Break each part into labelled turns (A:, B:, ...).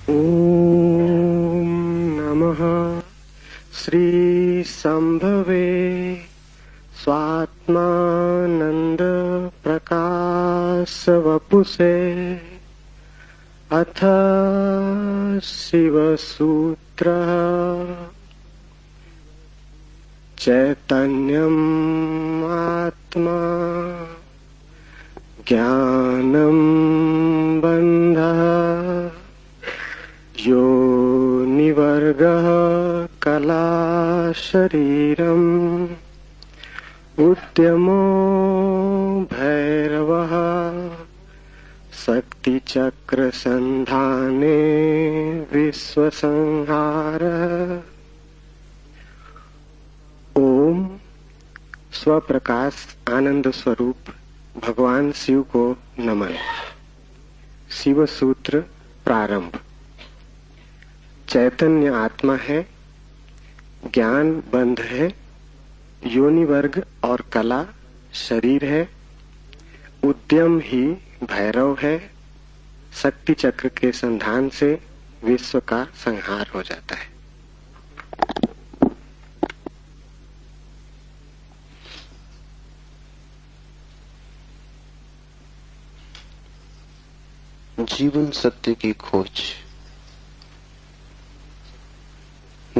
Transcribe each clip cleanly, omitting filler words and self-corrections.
A: ॐ नमः श्री संभवे स्वात्मानंद प्रकाश वपुषे अथ शिवसूत्रः चैतन्यम् आत्मा ज्ञानं बन्धः योनिवर्गः कला शरीरम् उद्यमो भैरवः शक्तिचक्र संधाने विश्वसंहारः। ओम स्वप्रकाश आनंद स्वरूप भगवान शिव को नमन। शिव सूत्र प्रारंभ। चैतन्य आत्मा है, ज्ञान बंध है, योनि वर्ग और कला शरीर है, उद्यम ही भैरव है, शक्ति चक्र के संधान से विश्व का संहार हो जाता है।
B: जीवन सत्य की खोज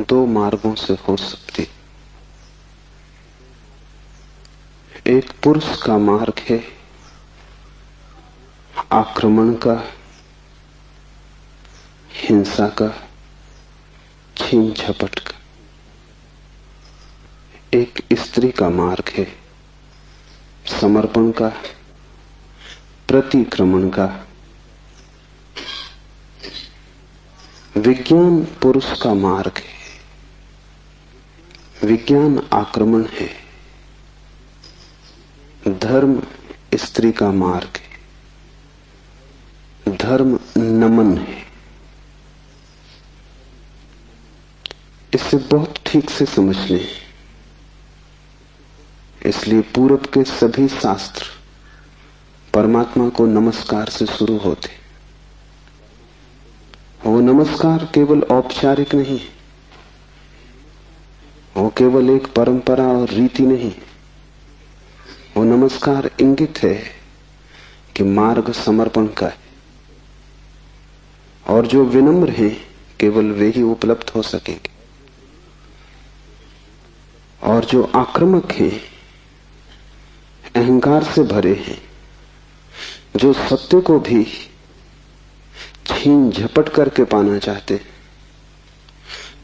B: दो मार्गों से हो सकती। एक पुरुष का मार्ग है आक्रमण का, हिंसा का, छीन झपट का। एक स्त्री का मार्ग है समर्पण का, प्रतिक्रमण का। विज्ञान पुरुष का मार्ग है, विज्ञान आक्रमण है। धर्म स्त्री का मार्ग है, धर्म नमन है। इसे बहुत ठीक से समझ लें। इसलिए पूरब के सभी शास्त्र परमात्मा को नमस्कार से शुरू होते। वो नमस्कार केवल औपचारिक नहीं, वो केवल एक परंपरा और रीति नहीं। वो नमस्कार इंगित है कि मार्ग समर्पण का है, और जो विनम्र हैं केवल वे ही उपलब्ध हो सकेंगे, और जो आक्रामक हैं, अहंकार से भरे हैं, जो सत्य को भी छीन झपट करके पाना चाहते,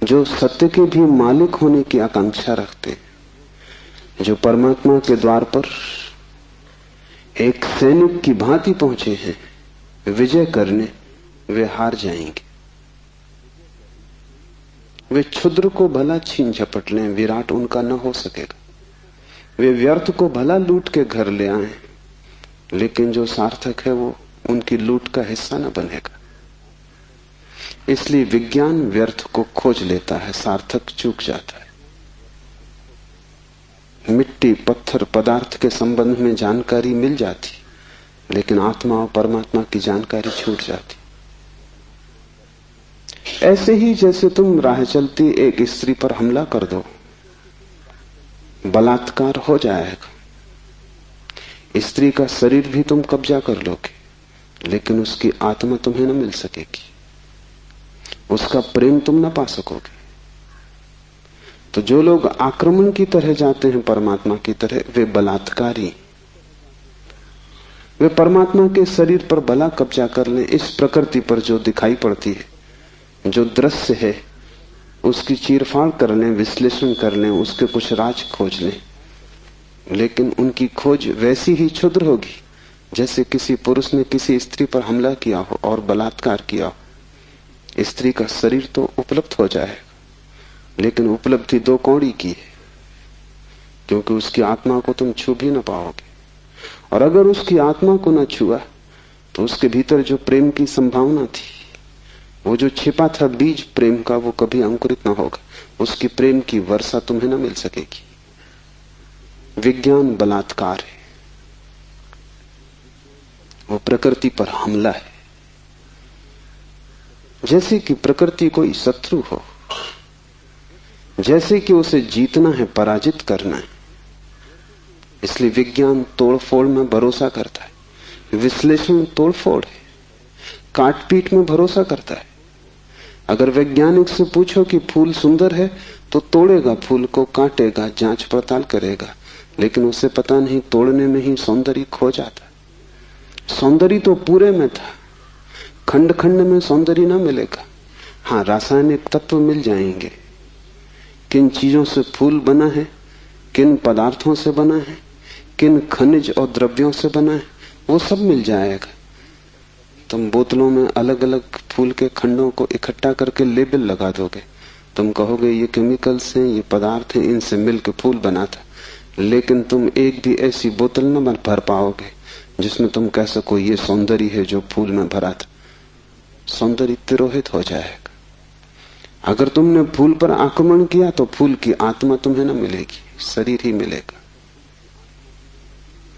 B: जो सत्य के भी मालिक होने की आकांक्षा रखते, जो परमात्मा के द्वार पर एक सैनिक की भांति पहुंचे हैं विजय करने, वे हार जाएंगे। वे क्षुद्र को भला छीन झपट लें, विराट उनका न हो सकेगा। वे व्यर्थ को भला लूट के घर ले आए, लेकिन जो सार्थक है वो उनकी लूट का हिस्सा न बनेगा। इसलिए विज्ञान व्यर्थ को खोज लेता है, सार्थक चूक जाता है। मिट्टी, पत्थर, पदार्थ के संबंध में जानकारी मिल जाती, लेकिन आत्मा और परमात्मा की जानकारी छूट जाती। ऐसे ही जैसे तुम राह चलती एक स्त्री पर हमला कर दो, बलात्कार हो जाएगा। स्त्री का शरीर भी तुम कब्जा कर लोगे, लेकिन उसकी आत्मा तुम्हें न मिल सकेगी, उसका प्रेम तुम न पा सकोगे। तो जो लोग आक्रमण की तरह जाते हैं परमात्मा की तरह, वे बलात्कारी। वे परमात्मा के शरीर पर भला कब्जा कर लें, इस प्रकृति पर जो दिखाई पड़ती है, जो दृश्य है, उसकी चीरफाड़ कर लें, विश्लेषण कर लें, उसके कुछ राज खोज लें, लेकिन उनकी खोज वैसी ही क्षुद्र होगी जैसे किसी पुरुष ने किसी स्त्री पर हमला किया हो और बलात्कार किया हो। स्त्री का शरीर तो उपलब्ध हो जाएगा, लेकिन उपलब्धि दो कौड़ी की है, क्योंकि उसकी आत्मा को तुम छू भी न पाओगे। और अगर उसकी आत्मा को न छुआ तो उसके भीतर जो प्रेम की संभावना थी, वो जो छिपा था बीज प्रेम का, वो कभी अंकुरित न होगा। उसकी प्रेम की वर्षा तुम्हें न मिल सकेगी। विज्ञान बलात्कार है, वो प्रकृति पर हमला है। जैसे कि प्रकृति कोई शत्रु हो, जैसे कि उसे जीतना है, पराजित करना है। इसलिए विज्ञान तोड़फोड़ में भरोसा करता है, विश्लेषण तोड़फोड़ है, काटपीट में भरोसा करता है। अगर वैज्ञानिक से पूछो कि फूल सुंदर है तो तोड़ेगा फूल को, काटेगा, जांच पड़ताल करेगा, लेकिन उसे पता नहीं तोड़ने में ही सौंदर्य खो जाता। सौंदर्य तो पूरे में था, खंड खंड में सौंदर्य ना मिलेगा। हाँ, रासायनिक तत्व मिल जाएंगे, किन चीजों से फूल बना है, किन पदार्थों से बना है, किन खनिज और द्रव्यों से बना है, वो सब मिल जाएगा। तुम बोतलों में अलग अलग फूल के खंडों को इकट्ठा करके लेबल लगा दोगे, तुम कहोगे ये केमिकल्स हैं, ये पदार्थ हैं, इनसे मिलकर फूल बना था, लेकिन तुम एक भी ऐसी बोतल न भर पाओगे जिसमें तुम कह सको ये सौंदर्य है जो फूल में भरा था। सौंदर्य तिरोहित हो जाएगा। अगर तुमने फूल पर आक्रमण किया तो फूल की आत्मा तुम्हें न मिलेगी, शरीर ही मिलेगा।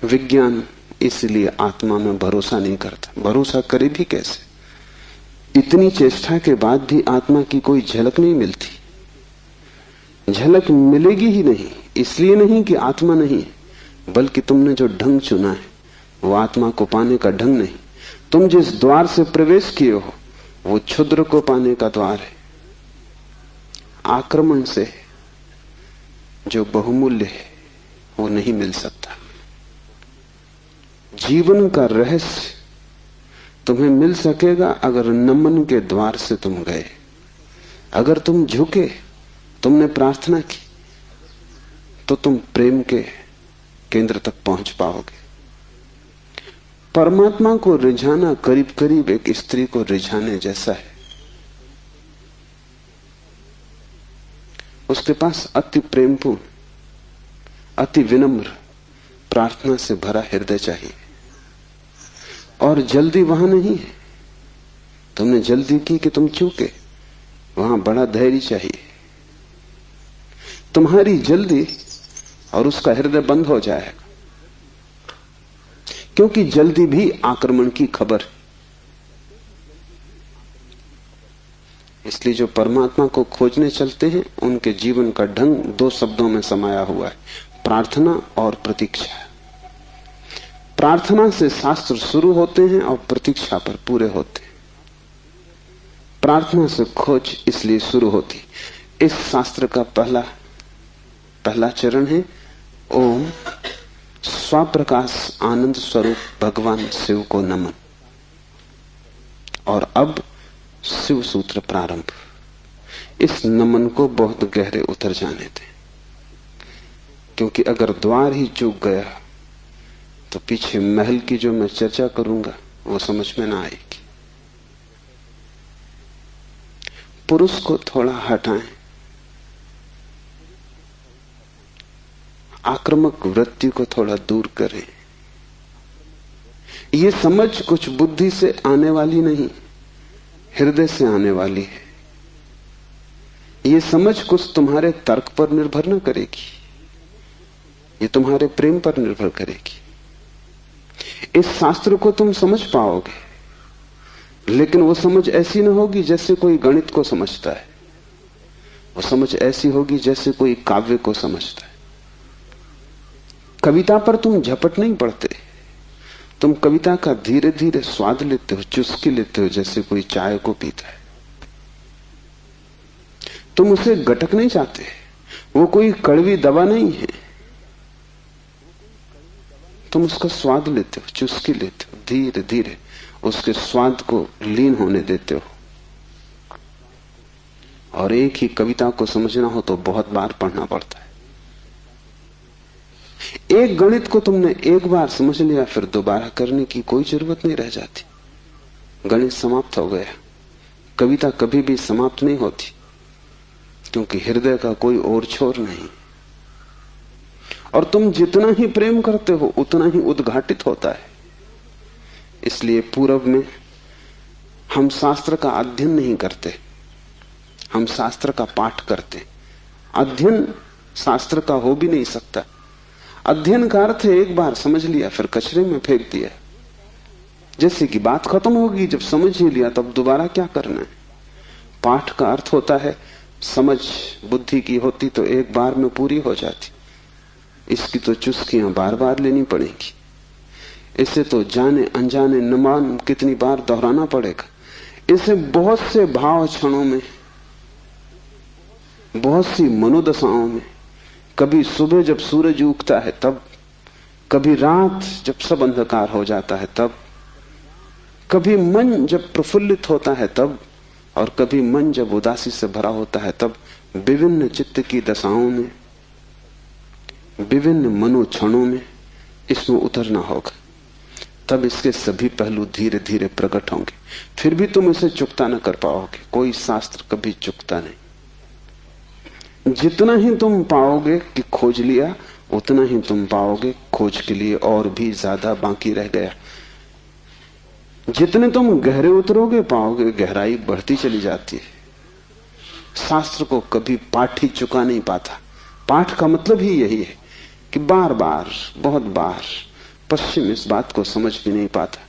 B: विज्ञान इसलिए आत्मा में भरोसा नहीं करता। भरोसा करे भी कैसे? इतनी चेष्टा के बाद भी आत्मा की कोई झलक नहीं मिलती। झलक मिलेगी ही नहीं, इसलिए नहीं कि आत्मा नहीं है, बल्कि तुमने जो ढंग चुना है वो आत्मा को पाने का ढंग नहीं। तुम जिस द्वार से प्रवेश किए हो वो क्षुद्र को पाने का द्वार है। आक्रमण से जो बहुमूल्य है वो नहीं मिल सकता। जीवन का रहस्य तुम्हें मिल सकेगा अगर नमन के द्वार से तुम गए, अगर तुम झुके, तुमने प्रार्थना की, तो तुम प्रेम के केंद्र तक पहुंच पाओगे। परमात्मा को रिझाना करीब करीब एक स्त्री को रिझाने जैसा है। उसके पास अति प्रेमपूर्ण, अति विनम्र, प्रार्थना से भरा हृदय चाहिए। और जल्दी वहां नहीं है। तुमने जल्दी की कि तुम चूके, वहां बड़ा धैर्य चाहिए। तुम्हारी जल्दी और उसका हृदय बंद हो जाएगा, क्योंकि जल्दी भी आक्रमण की खबर है। इसलिए जो परमात्मा को खोजने चलते हैं उनके जीवन का ढंग दो शब्दों में समाया हुआ है, प्रार्थना और प्रतीक्षा। प्रार्थना से शास्त्र शुरू होते हैं और प्रतीक्षा पर पूरे होते हैं। प्रार्थना से खोज इसलिए शुरू होती। इस शास्त्र का पहला चरण है ओम स्वप्रकाश आनंद स्वरूप भगवान शिव को नमन। और अब शिव सूत्र प्रारंभ। इस नमन को बहुत गहरे उतर जाने दें, क्योंकि अगर द्वार ही चूक गया तो पीछे महल की जो मैं चर्चा करूंगा वो समझ में ना आएगी। पुरुष को थोड़ा हटाएं, आक्रामक वृत्ति को थोड़ा दूर करें। ये समझ कुछ बुद्धि से आने वाली नहीं, हृदय से आने वाली है। ये समझ कुछ तुम्हारे तर्क पर निर्भर न करेगी, ये तुम्हारे प्रेम पर निर्भर करेगी। इस शास्त्र को तुम समझ पाओगे, लेकिन वो समझ ऐसी न होगी जैसे कोई गणित को समझता है। वो समझ ऐसी होगी जैसे कोई काव्य को समझता है। कविता पर तुम झपट नहीं पड़ते, तुम कविता का धीरे धीरे स्वाद लेते हो, चुस्की लेते हो, जैसे कोई चाय को पीता है। तुम उसे गटक नहीं चाहते, वो कोई कड़वी दवा नहीं है। तुम उसका स्वाद लेते हो, चुस्की लेते हो, धीरे धीरे उसके स्वाद को लीन होने देते हो। और एक ही कविता को समझना हो तो बहुत बार पढ़ना पड़ता है। एक गणित को तुमने एक बार समझ लिया, फिर दोबारा करने की कोई जरूरत नहीं रह जाती। गणित समाप्त हो गया। कविता कभी भी समाप्त नहीं होती, क्योंकि हृदय का कोई और छोर नहीं। और तुम जितना ही प्रेम करते हो उतना ही उद्घाटित होता है। इसलिए पूर्व में हम शास्त्र का अध्ययन नहीं करते, हम शास्त्र का पाठ करते। अध्ययन शास्त्र का हो भी नहीं सकता। अध्ययन का अर्थ है एक बार समझ लिया फिर कचरे में फेंक दिया। जैसे कि बात खत्म होगी, जब समझ ही लिया तब दोबारा क्या करना है। पाठ का अर्थ होता है समझ बुद्धि की होती तो एक बार में पूरी हो जाती, इसकी तो चुस्कियां बार बार लेनी पड़ेंगी। इसे तो जाने अनजाने न मालूम कितनी बार दोहराना पड़ेगा। इसे बहुत से भाव क्षणों में, बहुत सी मनोदशाओं में, कभी सुबह जब सूरज उगता है तब, कभी रात जब सब अंधकार हो जाता है तब, कभी मन जब प्रफुल्लित होता है तब, और कभी मन जब उदासी से भरा होता है तब, विभिन्न चित्त की दशाओं में, विभिन्न मनोक्षणों में इसमें उतरना होगा। तब इसके सभी पहलू धीरे धीरे प्रकट होंगे। फिर भी तुम इसे चुकता न कर पाओगे। कोई शास्त्र कभी चुकता नहीं। जितना ही तुम पाओगे कि खोज लिया, उतना ही तुम पाओगे खोज के लिए और भी ज्यादा बाकी रह गया। जितने तुम गहरे उतरोगे पाओगे गहराई बढ़ती चली जाती है। शास्त्र को कभी पाठ ही चुका नहीं पाता। पाठ का मतलब ही यही है कि बार बार, बहुत बार। पश्चिम इस बात को समझ भी नहीं पाता।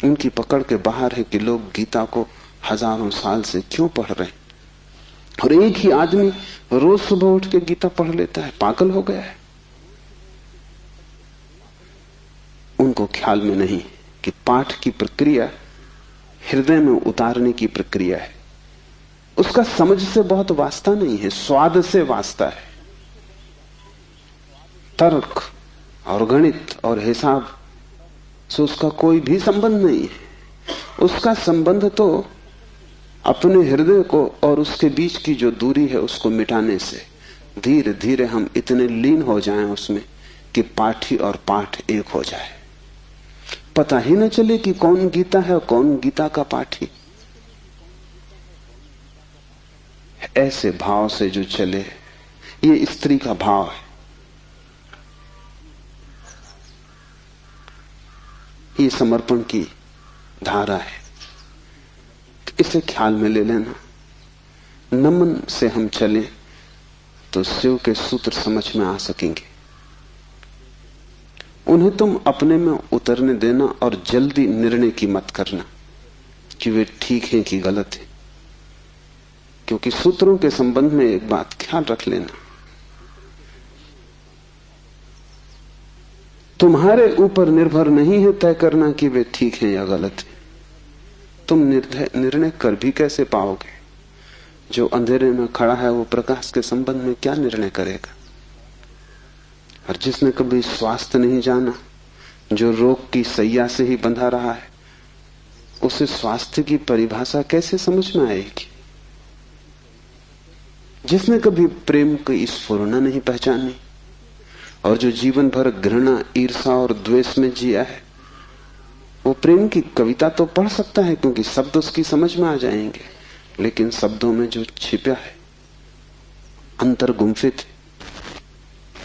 B: उनकी पकड़ के बाहर है कि लोग गीता को हजारों साल से क्यों पढ़ रहे हैं, और एक ही आदमी रोज सुबह उठ के गीता पढ़ लेता है। पागल हो गया है। उनको ख्याल में नहीं कि पाठ की प्रक्रिया हृदय में उतारने की प्रक्रिया है। उसका समझ से बहुत वास्ता नहीं है, स्वाद से वास्ता है। तर्क और गणित और हिसाब से उसका कोई भी संबंध नहीं है। उसका संबंध तो अपने हृदय को और उसके बीच की जो दूरी है उसको मिटाने से। धीरे धीरे हम इतने लीन हो जाएं उसमें कि पाठी और पाठ एक हो जाए। पता ही न चले कि कौन गीता है और कौन गीता का पाठी। ऐसे भाव से जो चले, ये स्त्री का भाव है। ये समर्पण की धारा है। इसे ख्याल में ले लेना। नमन से हम चले तो शिव के सूत्र समझ में आ सकेंगे। उन्हें तुम अपने में उतरने देना और जल्दी निर्णय की मत करना कि वे ठीक हैं कि गलत हैं। क्योंकि सूत्रों के संबंध में एक बात ख्याल रख लेना, तुम्हारे ऊपर निर्भर नहीं है तय करना कि वे ठीक हैं या गलत हैं। तुम निर्णय कर भी कैसे पाओगे? जो अंधेरे में खड़ा है वो प्रकाश के संबंध में क्या निर्णय करेगा? और जिसने कभी स्वास्थ्य नहीं जाना, जो रोग की सैया से ही बंधा रहा है, उसे स्वास्थ्य की परिभाषा कैसे समझ में आएगी? जिसने कभी प्रेम की स्फुरना नहीं पहचानी और जो जीवन भर घृणा, ईर्षा और द्वेष में जिया है, वो प्रेम की कविता तो पढ़ सकता है क्योंकि शब्द उसकी समझ में आ जाएंगे, लेकिन शब्दों में जो छिपा है, अंतर गुम्फित है,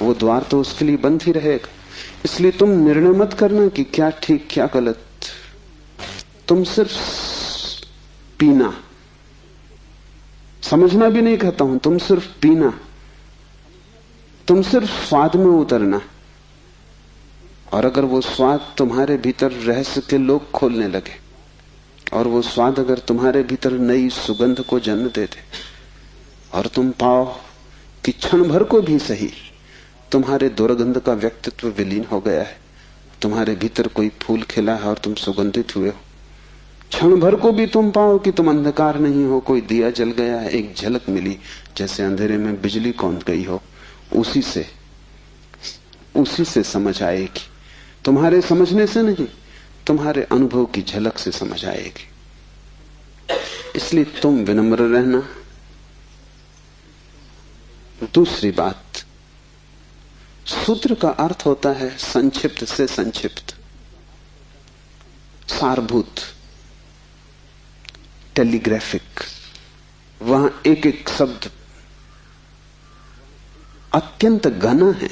B: वो द्वार तो उसके लिए बंद ही रहेगा। इसलिए तुम निर्णय मत करना कि क्या ठीक क्या गलत। तुम सिर्फ पीना, समझना भी नहीं कहता हूं, तुम सिर्फ पीना, तुम सिर्फ स्वाद में उतरना। और अगर वो स्वाद तुम्हारे भीतर रहस्य के लोग खोलने लगे और वो स्वाद अगर तुम्हारे भीतर नई सुगंध को जन्म दे दे और तुम पाओ कि क्षण भर को भी सही तुम्हारे दुर्गंध का व्यक्तित्व विलीन हो गया है, तुम्हारे भीतर कोई फूल खिला है और तुम सुगंधित हुए हो, क्षण भर को भी तुम पाओ कि तुम अंधकार नहीं हो, कोई दिया जल गया है, एक झलक मिली जैसे अंधेरे में बिजली कौंध गई हो, उसी से समझ आएगी। तुम्हारे समझने से नहीं, तुम्हारे अनुभव की झलक से समझ आएगी। इसलिए तुम विनम्र रहना। दूसरी बात, सूत्र का अर्थ होता है संक्षिप्त से संक्षिप्त, सारभूत, टेलीग्राफिक। वहां एक एक शब्द अत्यंत घना है।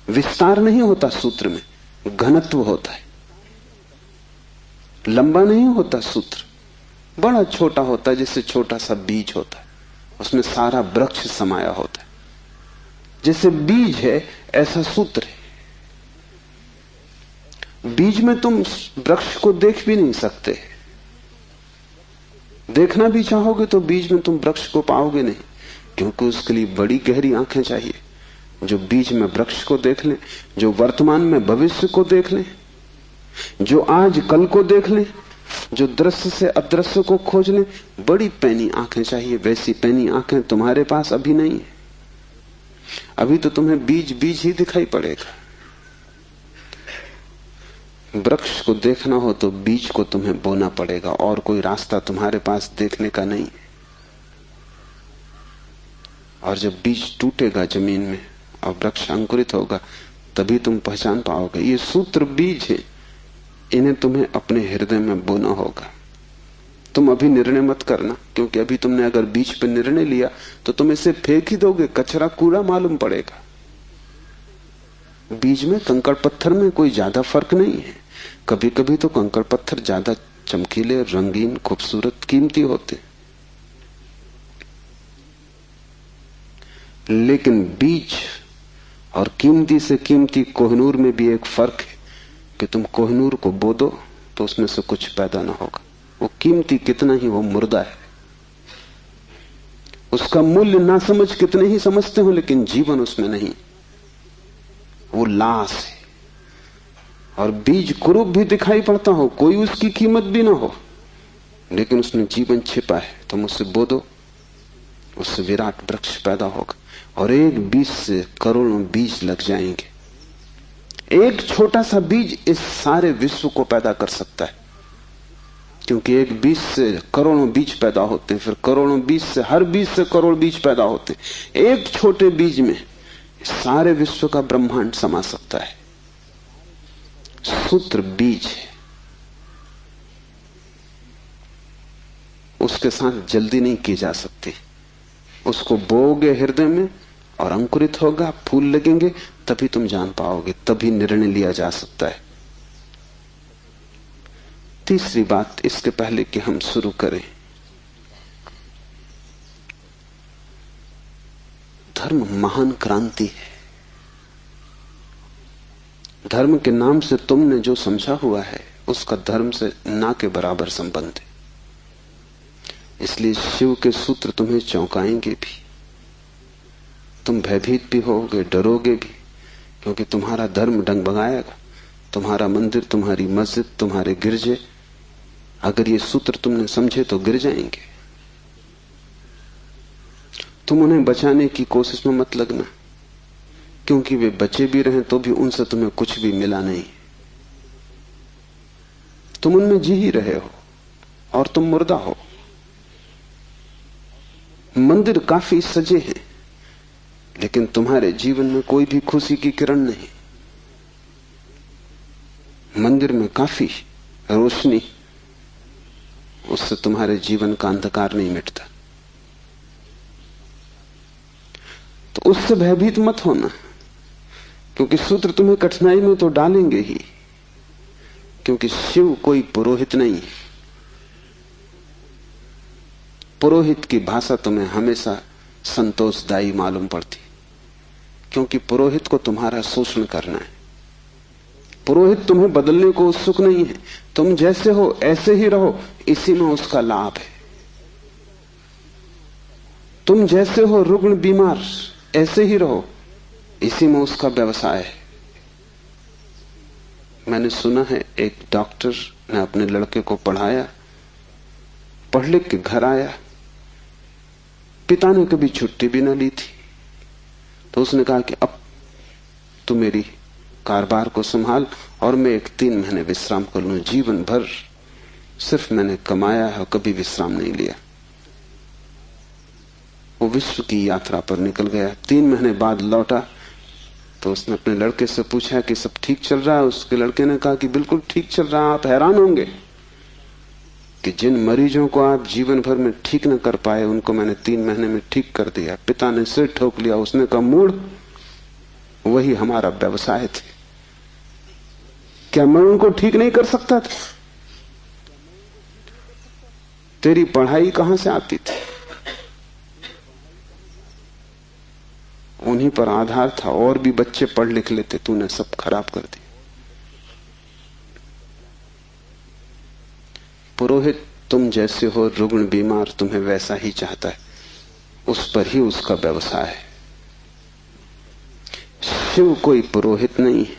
B: विस्तार नहीं होता सूत्र में, घनत्व होता है। लंबा नहीं होता सूत्र, बड़ा छोटा होता है, जैसे छोटा सा बीज होता है, उसमें सारा वृक्ष समाया होता है। जैसे बीज है ऐसा सूत्र है। बीज में तुम वृक्ष को देख भी नहीं सकते। देखना भी चाहोगे तो बीज में तुम वृक्ष को पाओगे नहीं, क्योंकि उसके लिए बड़ी गहरी आंखें चाहिए जो बीज में वृक्ष को देख ले, जो वर्तमान में भविष्य को देख ले, जो आज कल को देख ले, जो दृश्य से अदृश्य को खोज ले। बड़ी पैनी आंखें चाहिए। वैसी पैनी आंखें तुम्हारे पास अभी नहीं है। अभी तो तुम्हें बीज बीज ही दिखाई पड़ेगा। वृक्ष को देखना हो तो बीज को तुम्हें बोना पड़ेगा, और कोई रास्ता तुम्हारे पास देखने का नहीं है। और जब बीज टूटेगा जमीन में और वृक्ष अंकुरित होगा, तभी तुम पहचान पाओगे। ये सूत्र बीज है, इन्हें तुम्हें अपने हृदय में बोना होगा। तुम अभी निर्णय मत करना, क्योंकि अभी तुमने अगर बीज पर निर्णय लिया तो तुम इसे फेंक ही दोगे, कचरा कूड़ा मालूम पड़ेगा। बीज में कंकड़ पत्थर में कोई ज्यादा फर्क नहीं है। कभी कभी तो कंकड़ पत्थर ज्यादा चमकीले, रंगीन, खूबसूरत, कीमती होते, लेकिन बीज और कीमती से कीमती कोहिनूर में भी एक फर्क है कि तुम कोहिनूर को बो दो तो उसमें से कुछ पैदा ना होगा। वो कीमती कितना ही वो मुर्दा है, उसका मूल्य ना समझ कितने ही समझते हो, लेकिन जीवन उसमें नहीं, वो लाश है। और बीज कुरूप भी दिखाई पड़ता हो, कोई उसकी कीमत भी ना हो, लेकिन उसमें जीवन छिपा है। तुम उससे बो दो, उससे विराट वृक्ष पैदा होगा। और एक बीज से करोड़ों बीज लग जाएंगे। एक छोटा सा बीज इस सारे विश्व को पैदा कर सकता है, क्योंकि एक बीज से करोड़ों बीज पैदा होते हैं, फिर करोड़ों बीज से, हर बीज से करोड़ बीज पैदा होते हैं। एक छोटे बीज में सारे विश्व का ब्रह्मांड समा सकता है। सूत्र बीज है, उसके साथ जल्दी नहीं की जा सकती। उसको बोओगे हृदय में और अंकुरित होगा, फूल लगेंगे, तभी तुम जान पाओगे, तभी निर्णय लिया जा सकता है। तीसरी बात, इसके पहले कि हम शुरू करें, धर्म महान क्रांति है। धर्म के नाम से तुमने जो समझा हुआ है उसका धर्म से ना के बराबर संबंध है। इसलिए शिव के सूत्र तुम्हें चौंकाएंगे भी, तुम भयभीत भी होगे, डरोगे भी, क्योंकि तुम्हारा धर्म डगमगाएगा। तुम्हारा मंदिर, तुम्हारी मस्जिद, तुम्हारे गिरजे, अगर ये सूत्र तुमने समझे तो गिर जाएंगे। तुम उन्हें बचाने की कोशिश में मत लगना, क्योंकि वे बचे भी रहे तो भी उनसे तुम्हें कुछ भी मिला नहीं। तुम उनमें जी ही रहे हो और तुम मुर्दा हो। मंदिर काफी सजे हैं, लेकिन तुम्हारे जीवन में कोई भी खुशी की किरण नहीं। मंदिर में काफी रोशनी, उससे तुम्हारे जीवन का अंधकार नहीं मिटता। तो उससे भयभीत मत होना, क्योंकि सूत्र तुम्हें कठिनाई में तो डालेंगे ही, क्योंकि शिव कोई पुरोहित नहीं है। पुरोहित की भाषा तुम्हें हमेशा संतोषदायी मालूम पड़ती, क्योंकि पुरोहित को तुम्हारा शोषण करना है। पुरोहित तुम्हें बदलने को उत्सुक नहीं है। तुम जैसे हो ऐसे ही रहो, इसी में उसका लाभ है। तुम जैसे हो रुग्ण बीमार, ऐसे ही रहो, इसी में उसका व्यवसाय है। मैंने सुना है एक डॉक्टर ने अपने लड़के को पढ़ाया, पढ़ लिख के घर आया, पिता ने कभी छुट्टी भी ना ली थी, तो उसने कहा कि अब तू मेरी कारोबार को संभाल और मैं 3 महीने विश्राम कर लूं। जीवन भर सिर्फ मैंने कमाया है, कभी विश्राम नहीं लिया। वो विश्व की यात्रा पर निकल गया। 3 महीने बाद लौटा तो उसने अपने लड़के से पूछा कि सब ठीक चल रहा है। उसके लड़के ने कहा कि बिल्कुल ठीक चल रहा है। आप हैरान होंगे कि जिन मरीजों को आप जीवन भर में ठीक न कर पाए, उनको मैंने 3 महीने में ठीक कर दिया। पिता ने सिर ठोक लिया। उसने कहा, मूढ़, वही हमारा व्यवसाय थे। क्या मैं उनको ठीक नहीं कर सकता था? तेरी पढ़ाई कहां से आती थी? उन्हीं पर आधार था, और भी बच्चे पढ़ लिख लेते, तूने सब खराब कर दिया। पुरोहित तुम जैसे हो रुग्ण बीमार तुम्हें वैसा ही चाहता है, उस पर ही उसका व्यवसाय है। शिव कोई पुरोहित नहीं है,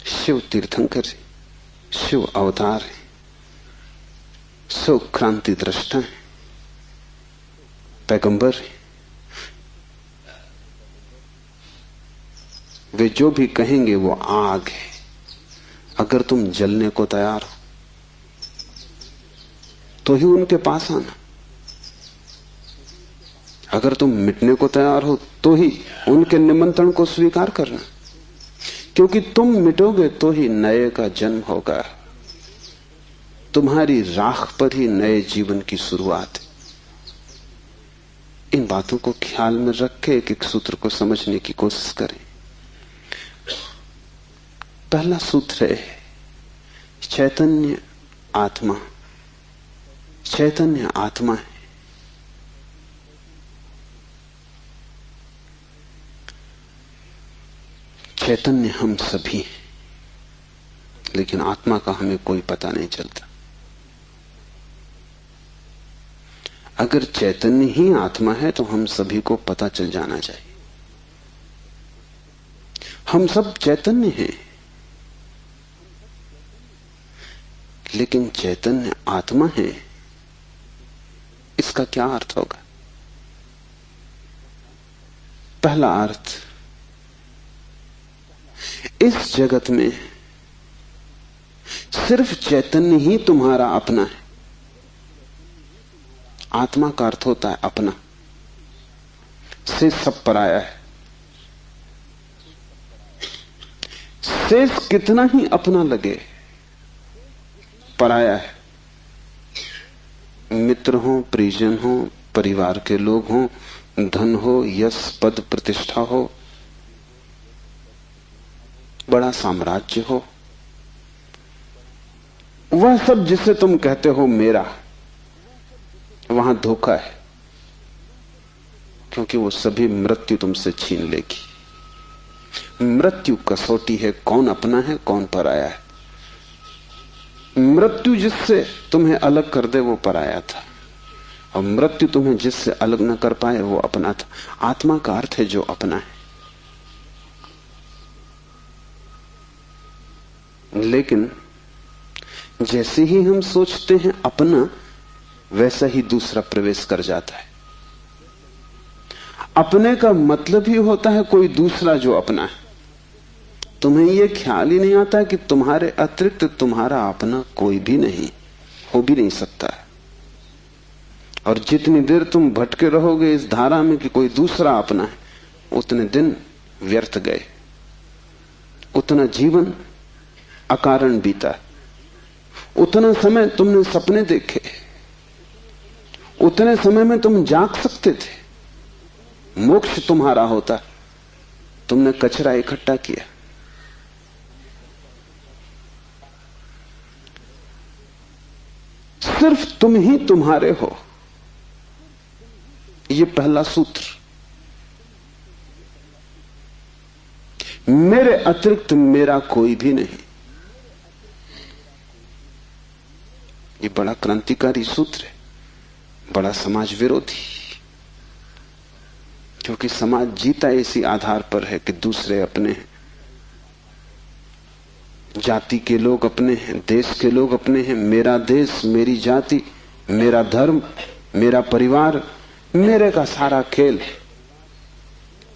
B: शिव तीर्थंकर है, शिव अवतार है, शिव क्रांति दृष्टा है, पैगंबर है। वे जो भी कहेंगे वो आग है। अगर तुम जलने को तैयार हो तो ही उनके पास आना, अगर तुम मिटने को तैयार हो तो ही उनके निमंत्रण को स्वीकार करना, क्योंकि तुम मिटोगे तो ही नए का जन्म होगा। तुम्हारी राख पर ही नए जीवन की शुरुआत है। इन बातों को ख्याल में रख के एक एक सूत्र को समझने की कोशिश करें। पहला सूत्र है चैतन्य आत्मा। चैतन्य आत्मा है। चैतन्य हम सभी हैं, लेकिन आत्मा का हमें कोई पता नहीं चलता। अगर चैतन्य ही आत्मा है तो हम सभी को पता चल जाना चाहिए। हम सब चैतन्य हैं, लेकिन चैतन्य आत्मा है, इसका क्या अर्थ होगा? पहला अर्थ, इस जगत में सिर्फ चैतन्य ही तुम्हारा अपना है। आत्मा का अर्थ होता है अपना, से सब पराया है। शेष कितना ही अपना लगे, पराया है। मित्र हो, परिजन हो, परिवार के लोग हो, धन हो, यश पद प्रतिष्ठा हो, बड़ा साम्राज्य हो, वह सब जिसे तुम कहते हो मेरा, वहां धोखा है, क्योंकि वो सभी मृत्यु तुमसे छीन लेगी। मृत्यु कसौटी है, कौन अपना है कौन पराया है। मृत्यु जिससे तुम्हें अलग कर दे वो पराया था, और मृत्यु तुम्हें जिससे अलग न कर पाए वो अपना था। आत्मा का अर्थ है जो अपना है। लेकिन जैसे ही हम सोचते हैं अपना, वैसा ही दूसरा प्रवेश कर जाता है। अपने का मतलब ही होता है कोई दूसरा जो अपना है। तुम्हें यह ख्याल ही नहीं आता कि तुम्हारे अतिरिक्त तुम्हारा अपना कोई भी नहीं, हो भी नहीं सकता है। और जितनी देर तुम भटके रहोगे इस धारा में कि कोई दूसरा अपना है, उतने दिन व्यर्थ गए, उतना जीवन अकारण बीता। उतना समय तुमने सपने देखे, उतने समय में तुम जाग सकते थे, मोक्ष तुम्हारा होता। तुमने कचरा इकट्ठा किया। सिर्फ तुम ही तुम्हारे हो, यह पहला सूत्र। मेरे अतिरिक्त मेरा कोई भी नहीं। ये बड़ा क्रांतिकारी सूत्र है, बड़ा समाज विरोधी, क्योंकि समाज जीता इसी आधार पर है कि दूसरे अपने हैं, जाति के लोग अपने हैं, देश के लोग अपने हैं। मेरा देश, मेरी जाति, मेरा धर्म, मेरा परिवार, मेरे का सारा खेल।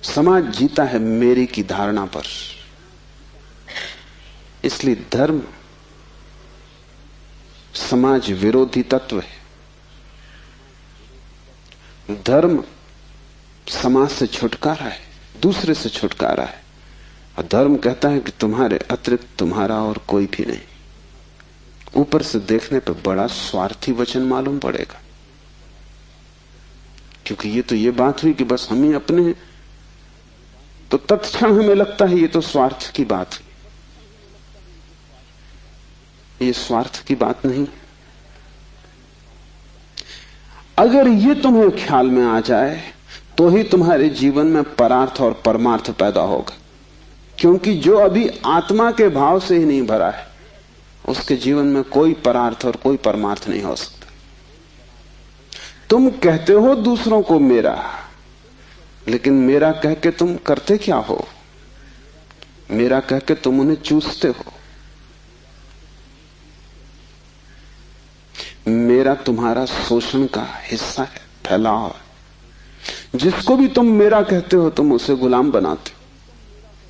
B: समाज जीता है मेरी की धारणा पर। इसलिए धर्म समाज विरोधी तत्व है। धर्म समाज से छुटकारा है, दूसरे से छुटकारा है। और धर्म कहता है कि तुम्हारे अतिरिक्त तुम्हारा और कोई भी नहीं। ऊपर से देखने पर बड़ा स्वार्थी वचन मालूम पड़ेगा, क्योंकि ये तो ये बात हुई कि बस हम ही अपने हैं, तो तत्क्षण हमें लगता है ये तो स्वार्थ की बात हुई। ये स्वार्थ की बात नहीं। अगर ये तुम्हें ख्याल में आ जाए तो ही तुम्हारे जीवन में परार्थ और परमार्थ पैदा होगा, क्योंकि जो अभी आत्मा के भाव से ही नहीं भरा है उसके जीवन में कोई परार्थ और कोई परमार्थ नहीं हो सकता। तुम कहते हो दूसरों को मेरा, लेकिन मेरा कह के तुम करते क्या हो? मेरा कह के तुम उन्हें चूसते हो। मेरा तुम्हारा शोषण का हिस्सा है, फैलाव है। जिसको भी तुम मेरा कहते हो तुम उसे गुलाम बनाते हो,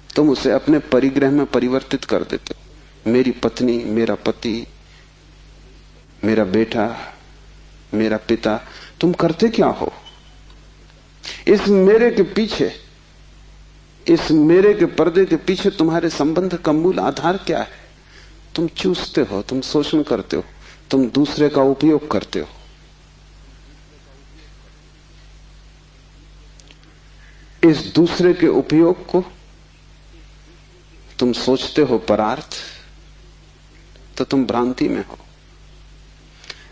B: तुम उसे अपने परिग्रह में परिवर्तित कर देते हो। मेरी पत्नी, मेरा पति, मेरा बेटा, मेरा पिता, तुम करते क्या हो? इस मेरे के पीछे, इस मेरे के पर्दे के पीछे तुम्हारे संबंध का मूल आधार क्या है? तुम चूसते हो, तुम शोषण करते हो, तुम दूसरे का उपयोग करते हो। इस दूसरे के उपयोग को तुम सोचते हो परार्थ, तो तुम भ्रांति में हो।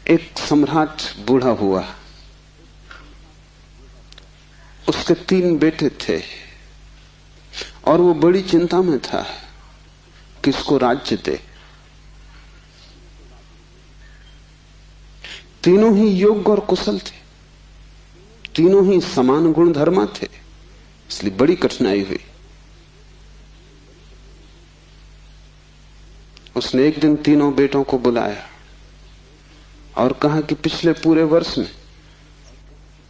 B: एक सम्राट बूढ़ा हुआ, उसके 3 बेटे थे और वो बड़ी चिंता में था किसको राज्य दे। तीनों ही योग्य और कुशल थे, तीनों ही समान गुण धर्मा थे, इसलिए बड़ी कठिनाई हुई। उसने एक दिन तीनों बेटों को बुलाया और कहा कि पिछले पूरे वर्ष में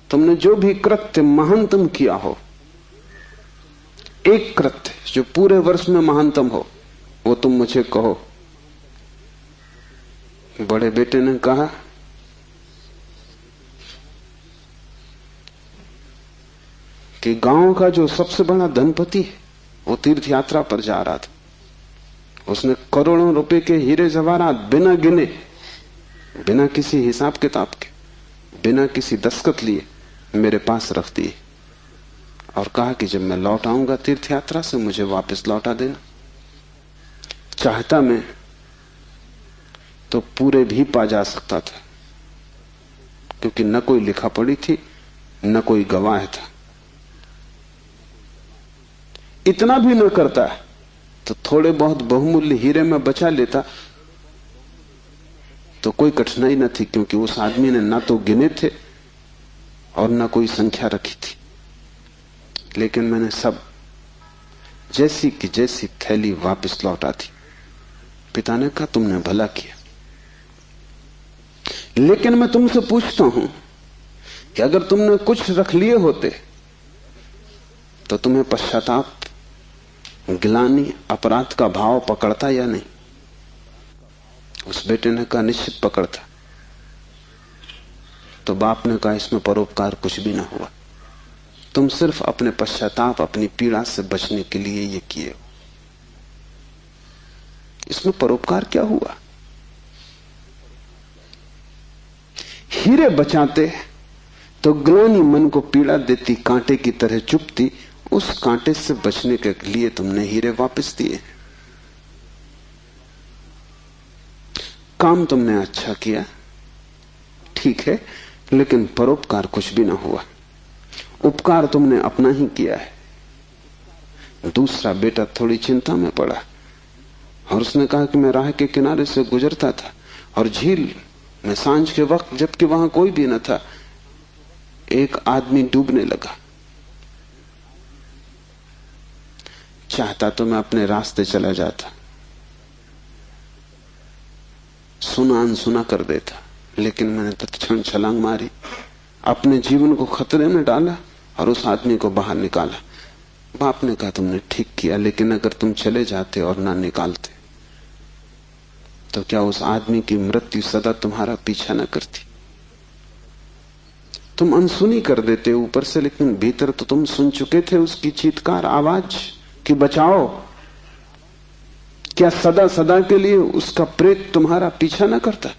B: तुमने जो भी कृत्य महानतम किया हो, एक कृत्य जो पूरे वर्ष में महानतम हो, वो तुम मुझे कहो। बड़े बेटे ने कहा कि गांव का जो सबसे बड़ा धनपति है वो तीर्थ यात्रा पर जा रहा था। उसने करोड़ों रुपए के हीरे जवाहरात बिना गिने, बिना किसी हिसाब किताब के, बिना किसी दस्तखत लिए मेरे पास रख दिए और कहा कि जब मैं लौट आऊंगा तीर्थ यात्रा से मुझे वापस लौटा देना। चाहता मैं तो पूरे भी पा जा सकता था, क्योंकि न कोई लिखा पड़ी थी, न कोई गवाह था। इतना भी न करता तो थोड़े बहुत बहुमूल्य हीरे में बचा लेता तो कोई कठिनाई न थी, क्योंकि उस आदमी ने ना तो गिने थे और ना कोई संख्या रखी थी। लेकिन मैंने सब जैसी की जैसी थैली वापस लौटा दी। पिता ने कहा तुमने भला किया, लेकिन मैं तुमसे पूछता हूं कि अगर तुमने कुछ रख लिए होते तो तुम्हें पश्चाताप, गिलानी, अपराध का भाव पकड़ता या नहीं? उस बेटे ने कहा निश्चित पकड़ता। तो बाप ने कहा इसमें परोपकार कुछ भी ना हुआ, तुम सिर्फ अपने पश्चाताप, अपनी पीड़ा से बचने के लिए ये किए हो। इसमें परोपकार क्या हुआ? हीरे बचाते तो ग्लानि मन को पीड़ा देती, कांटे की तरह चुभती, उस कांटे से बचने के लिए तुमने हीरे वापस दिए। काम तुमने अच्छा किया, ठीक है, लेकिन परोपकार कुछ भी ना हुआ। उपकार तुमने अपना ही किया है। दूसरा बेटा थोड़ी चिंता में पड़ा और उसने कहा कि मैं राह के किनारे से गुजरता था और झील में सांझ के वक्त, जबकि वहां कोई भी न था, एक आदमी डूबने लगा। चाहता तो मैं अपने रास्ते चला जाता, सुना अनसुना कर देता, लेकिन मैंने तत्क्षण छलांग मारी, अपने जीवन को खतरे में डाला और उस आदमी को बाहर निकाला। बाप ने कहा तुमने ठीक किया, लेकिन अगर तुम चले जाते और ना निकालते तो क्या उस आदमी की मृत्यु सदा तुम्हारा पीछा न करती? तुम अनसुनी कर देते ऊपर से, लेकिन भीतर तो तुम सुन चुके थे उसकी चीत्कार आवाज कि बचाओ। क्या सदा सदा के लिए उसका प्रेत तुम्हारा पीछा न करता?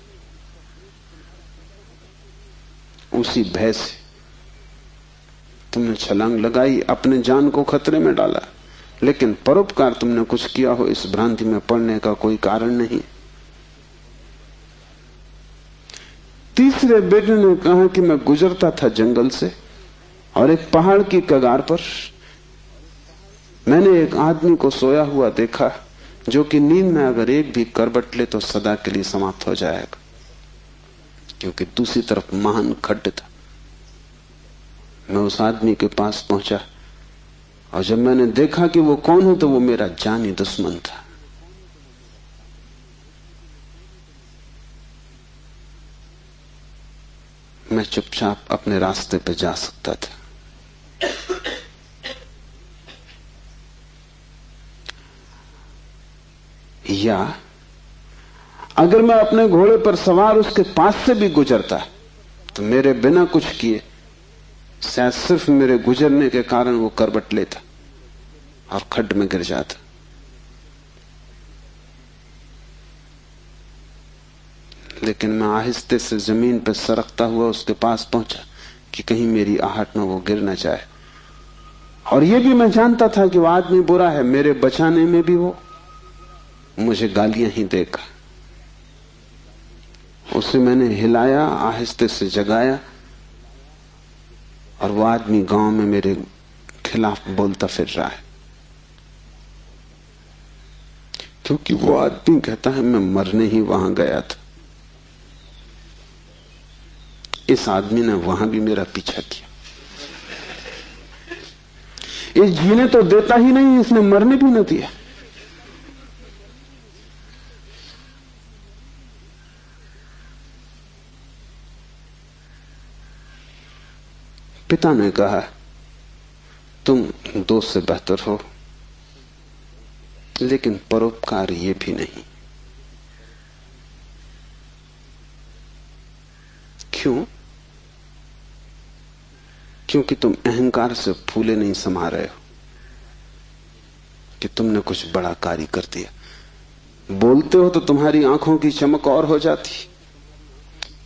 B: उसी भय से तुमने छलांग लगाई, अपने जान को खतरे में डाला, लेकिन परोपकार तुमने कुछ किया हो इस भ्रांति में पड़ने का कोई कारण नहीं। तीसरे बेटे ने कहा कि मैं गुजरता था जंगल से और एक पहाड़ की कगार पर मैंने एक आदमी को सोया हुआ देखा जो कि नींद में अगर एक भी करवट ले तो सदा के लिए समाप्त हो जाएगा, क्योंकि दूसरी तरफ महान खड्ड था। मैं उस आदमी के पास पहुंचा और जब मैंने देखा कि वो कौन है तो वो मेरा जानी दुश्मन था। मैं चुपचाप अपने रास्ते पे जा सकता था। या अगर मैं अपने घोड़े पर सवार उसके पास से भी गुजरता तो मेरे बिना कुछ किए शायद सिर्फ मेरे गुजरने के कारण वो करवट लेता और खड्ड में गिर जाता। लेकिन मैं आहिस्ते से जमीन पर सरकता हुआ उसके पास पहुंचा कि कहीं मेरी आहट में वो गिर न जाए। और ये भी मैं जानता था कि वो आदमी बुरा है, मेरे बचाने में भी वो मुझे गालियां ही देगा। उसे मैंने हिलाया, आहिस्ते से जगाया, और वो आदमी गांव में मेरे खिलाफ बोलता फिर रहा है, क्योंकि वो आदमी कहता है मैं मरने ही वहां गया था। इस आदमी ने वहां भी मेरा पीछा किया। इस जीने तो देता ही नहीं, इसने मरने भी न दिया। पिता ने कहा तुम दोस्त से बेहतर हो, लेकिन परोपकार ये भी नहीं। क्यों? क्योंकि तुम अहंकार से फूले नहीं समा रहे हो कि तुमने कुछ बड़ा कार्य कर दिया। बोलते हो तो तुम्हारी आंखों की चमक और हो जाती,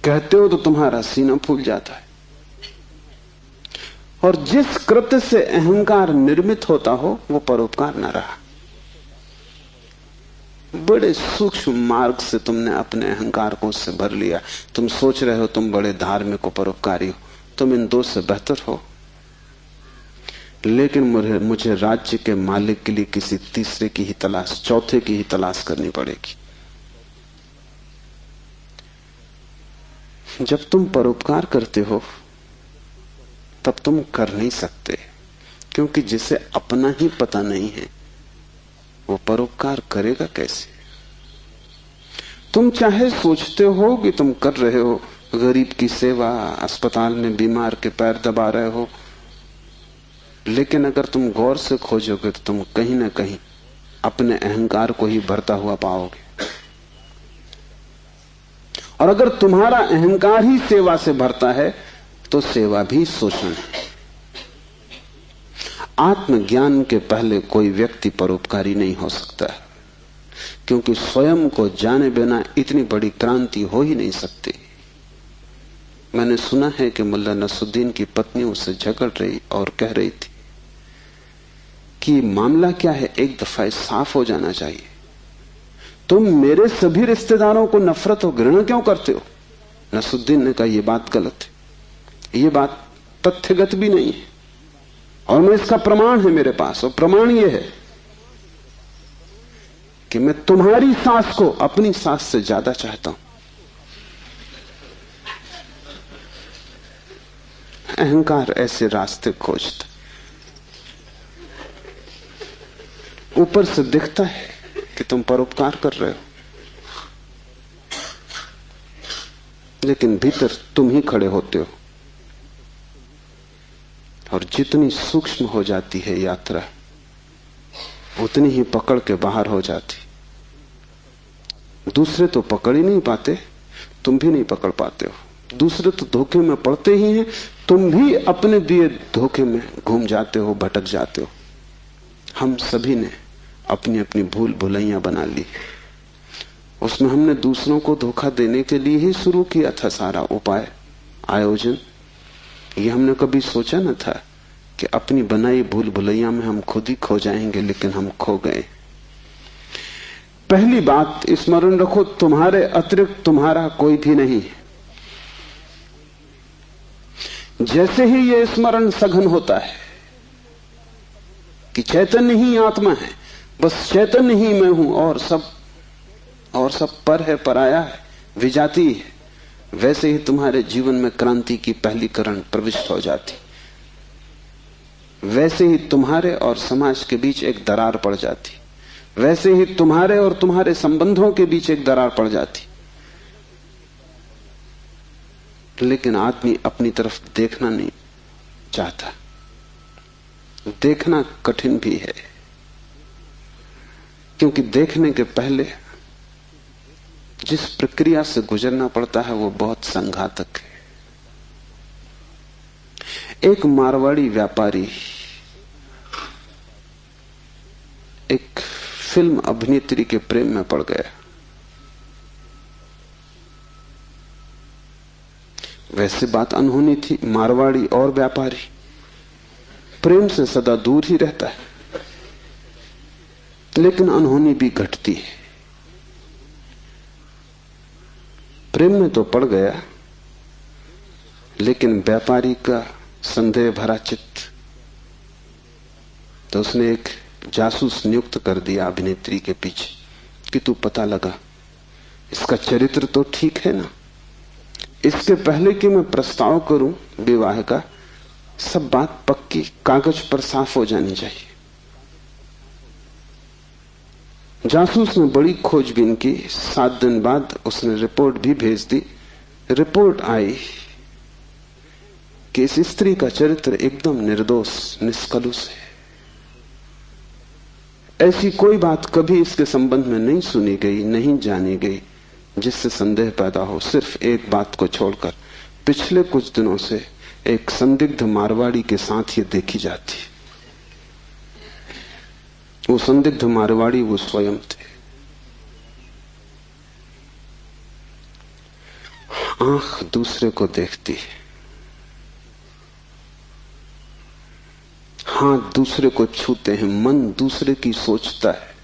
B: कहते हो तो तुम्हारा सीना फूल जाता है। और जिस कृत्य से अहंकार निर्मित होता हो वो परोपकार न रहा। बड़े सूक्ष्म मार्ग से तुमने अपने अहंकार को उससे भर लिया। तुम सोच रहे हो तुम बड़े धार्मिक हो, परोपकारी हो, तुम इन दो से बेहतर हो। लेकिन मुझे राज्य के मालिक के लिए किसी तीसरे की ही तलाश, चौथे की ही तलाश करनी पड़ेगी। जब तुम परोपकार करते हो तब तुम कर नहीं सकते, क्योंकि जिसे अपना ही पता नहीं है वो परोपकार करेगा कैसे? तुम चाहे सोचते हो कि तुम कर रहे हो गरीब की सेवा, अस्पताल में बीमार के पैर दबा रहे हो, लेकिन अगर तुम गौर से खोजोगे तो तुम कहीं ना कहीं अपने अहंकार को ही भरता हुआ पाओगे। और अगर तुम्हारा अहंकार ही सेवा से भरता है तो सेवा भी शोषण है। आत्मज्ञान के पहले कोई व्यक्ति परोपकारी नहीं हो सकता है, क्योंकि स्वयं को जाने बिना इतनी बड़ी क्रांति हो ही नहीं सकती। मैंने सुना है कि मुल्ला नसरुद्दीन की पत्नी उससे झगड़ रही और कह रही थी कि मामला क्या है, एक दफा साफ हो जाना चाहिए। तुम मेरे सभी रिश्तेदारों को नफरत और घृणा क्यों करते हो? नसरुद्दीन ने कहा यह बात गलत है, ये बात तथ्यगत भी नहीं है, और मैं इसका प्रमाण है मेरे पास। और प्रमाण यह है कि मैं तुम्हारी सास को अपनी सास से ज्यादा चाहता हूं। अहंकार ऐसे रास्ते खोजता, ऊपर से दिखता है कि तुम परोपकार कर रहे हो, लेकिन भीतर तुम ही खड़े होते हो। और जितनी सूक्ष्म हो जाती है यात्रा, उतनी ही पकड़ के बाहर हो जाती। दूसरे तो पकड़ ही नहीं पाते, तुम भी नहीं पकड़ पाते हो। दूसरे तो धोखे में पड़ते ही हैं, तुम भी अपने दिए धोखे में घूम जाते हो, भटक जाते हो। हम सभी ने अपनी अपनी भूल भुलैया बना ली, उसमें हमने दूसरों को धोखा देने के लिए ही शुरू किया था सारा उपाय, आयोजन। ये हमने कभी सोचा न था कि अपनी बनाई भूल भुलैया में हम खुद ही खो जाएंगे, लेकिन हम खो गए। पहली बात स्मरण रखो, तुम्हारे अतिरिक्त तुम्हारा कोई भी नहीं है। जैसे ही यह स्मरण सघन होता है कि चैतन्य ही आत्मा है, बस चैतन्य ही मैं हूं, और सब पर है, पराया है, विजाती है। वैसे ही तुम्हारे जीवन में क्रांति की पहली किरण प्रविष्ट हो जाती, वैसे ही तुम्हारे और समाज के बीच एक दरार पड़ जाती, वैसे ही तुम्हारे और तुम्हारे संबंधों के बीच एक दरार पड़ जाती। लेकिन आदमी अपनी तरफ देखना नहीं चाहता। देखना कठिन भी है, क्योंकि देखने के पहले जिस प्रक्रिया से गुजरना पड़ता है वो बहुत संघातक है। एक मारवाड़ी व्यापारी एक फिल्म अभिनेत्री के प्रेम में पड़ गया। वैसे बात अनहोनी थी, मारवाड़ी और व्यापारी, प्रेम से सदा दूर ही रहता है, लेकिन अनहोनी भी घटती है। प्रेम में तो पड़ गया, लेकिन व्यापारी का संदेह भरा चित्त, तो उसने एक जासूस नियुक्त कर दिया अभिनेत्री के पीछे कि तू पता लगा, इसका चरित्र तो ठीक है ना, इसके पहले कि मैं प्रस्ताव करूं विवाह का, सब बात पक्की कागज पर साफ हो जानी चाहिए। जासूस ने बड़ी खोजबीन की। 7 दिन बाद उसने रिपोर्ट भी भेज दी। रिपोर्ट आई कि इस स्त्री का चरित्र एकदम निर्दोष, निष्कलुष है। ऐसी कोई बात कभी इसके संबंध में नहीं सुनी गई, नहीं जानी गई जिससे संदेह पैदा हो। सिर्फ एक बात को छोड़कर, पिछले कुछ दिनों से एक संदिग्ध मारवाड़ी के साथ ये देखी जाती। वो संदिग्ध मारवाड़ी वो स्वयं थे। आंख दूसरे को देखती है, हाथ दूसरे को छूते हैं, मन दूसरे की सोचता है,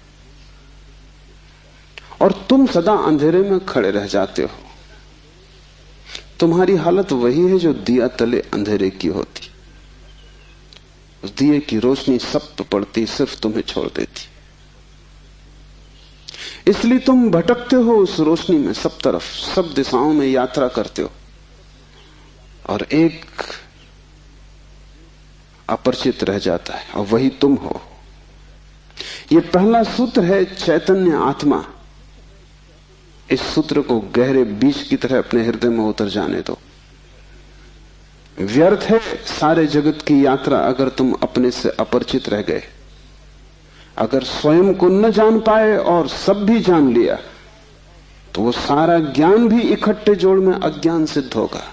B: और तुम सदा अंधेरे में खड़े रह जाते हो। तुम्हारी हालत वही है जो दिया तले अंधेरे की होती। उस दिए की रोशनी सब पे पड़ती, सिर्फ तुम्हें छोड़ देती। इसलिए तुम भटकते हो उस रोशनी में, सब तरफ, सब दिशाओं में यात्रा करते हो, और एक अपरिचित रह जाता है, और वही तुम हो। यह पहला सूत्र है, चैतन्य आत्मा। इस सूत्र को गहरे बीज की तरह अपने हृदय में उतर जाने दो। व्यर्थ है सारे जगत की यात्रा अगर तुम अपने से अपरिचित रह गए। अगर स्वयं को न जान पाए और सब भी जान लिया, तो वो सारा ज्ञान भी इकट्ठे जोड़ में अज्ञान सिद्ध होगा।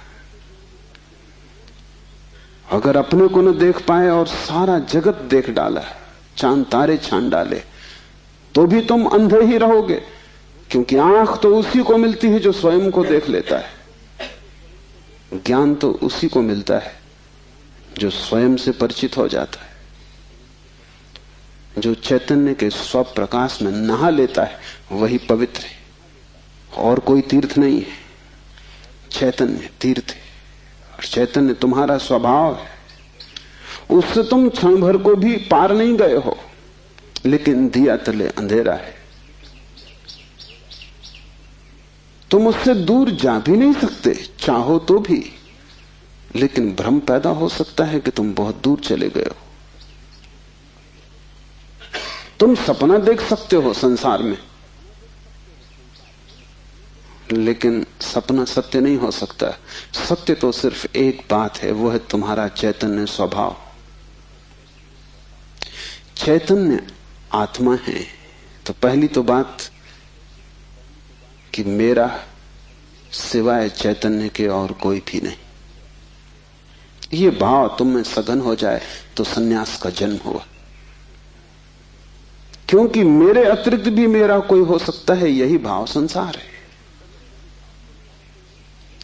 B: अगर अपने को न देख पाए और सारा जगत देख डाला, चांद तारे छान डाले, तो भी तुम अंधे ही रहोगे, क्योंकि आंख तो उसी को मिलती है जो स्वयं को देख लेता है। ज्ञान तो उसी को मिलता है जो स्वयं से परिचित हो जाता है। जो चैतन्य के स्वप्रकाश में नहा लेता है वही पवित्र है, और कोई तीर्थ नहीं है। चैतन्य तीर्थ है, और चैतन्य तुम्हारा स्वभाव है। उससे तुम क्षण भर को भी पार नहीं गए हो, लेकिन दिया तले अंधेरा है। तुम उससे दूर जा भी नहीं सकते, चाहो तो भी, लेकिन भ्रम पैदा हो सकता है कि तुम बहुत दूर चले गए हो। तुम सपना देख सकते हो संसार में, लेकिन सपना सत्य नहीं हो सकता। सत्य तो सिर्फ एक बात है, वो है तुम्हारा चैतन्य स्वभाव। चैतन्य आत्मा है, तो पहली तो बात कि मेरा सिवाय चैतन्य के और कोई भी नहीं। ये भाव तुम में सघन हो जाए तो सन्यास का जन्म हुआ, क्योंकि मेरे अतिरिक्त भी मेरा कोई हो सकता है, यही भाव संसार है।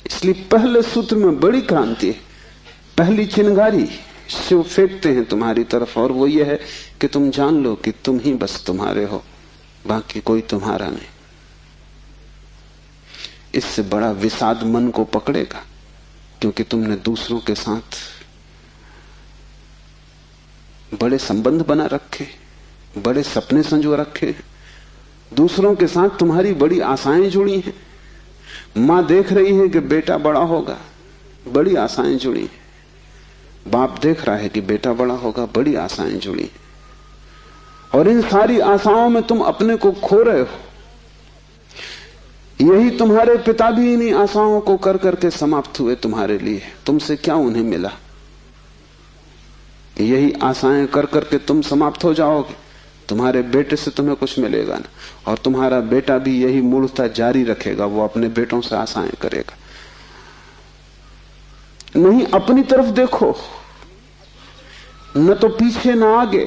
B: इसलिए पहले सूत्र में बड़ी क्रांति है। पहली चिंगारी शिव फेंकते हैं तुम्हारी तरफ, और वो ये है कि तुम जान लो कि तुम ही बस तुम्हारे हो, बाकी कोई तुम्हारा नहीं। इससे बड़ा विषाद मन को पकड़ेगा, क्योंकि तुमने दूसरों के साथ बड़े संबंध बना रखे, बड़े सपने संजो रखे, दूसरों के साथ तुम्हारी बड़ी आशाएं जुड़ी हैं। मां देख रही है कि बेटा बड़ा होगा, बड़ी आशाएं जुड़ी हैं। बाप देख रहा है कि बेटा बड़ा होगा, बड़ी आशाएं जुड़ी हैं। और इन सारी आशाओं में तुम अपने को खो रहे हो। यही तुम्हारे पिता भी इन्हीं आशाओं को कर करके समाप्त हुए तुम्हारे लिए। तुमसे क्या उन्हें मिला? यही आशाएं कर करके तुम समाप्त हो जाओगे। तुम्हारे बेटे से तुम्हें कुछ मिलेगा ना, और तुम्हारा बेटा भी यही मूर्खता जारी रखेगा, वो अपने बेटों से आशाएं करेगा। नहीं, अपनी तरफ देखो, न तो पीछे न आगे,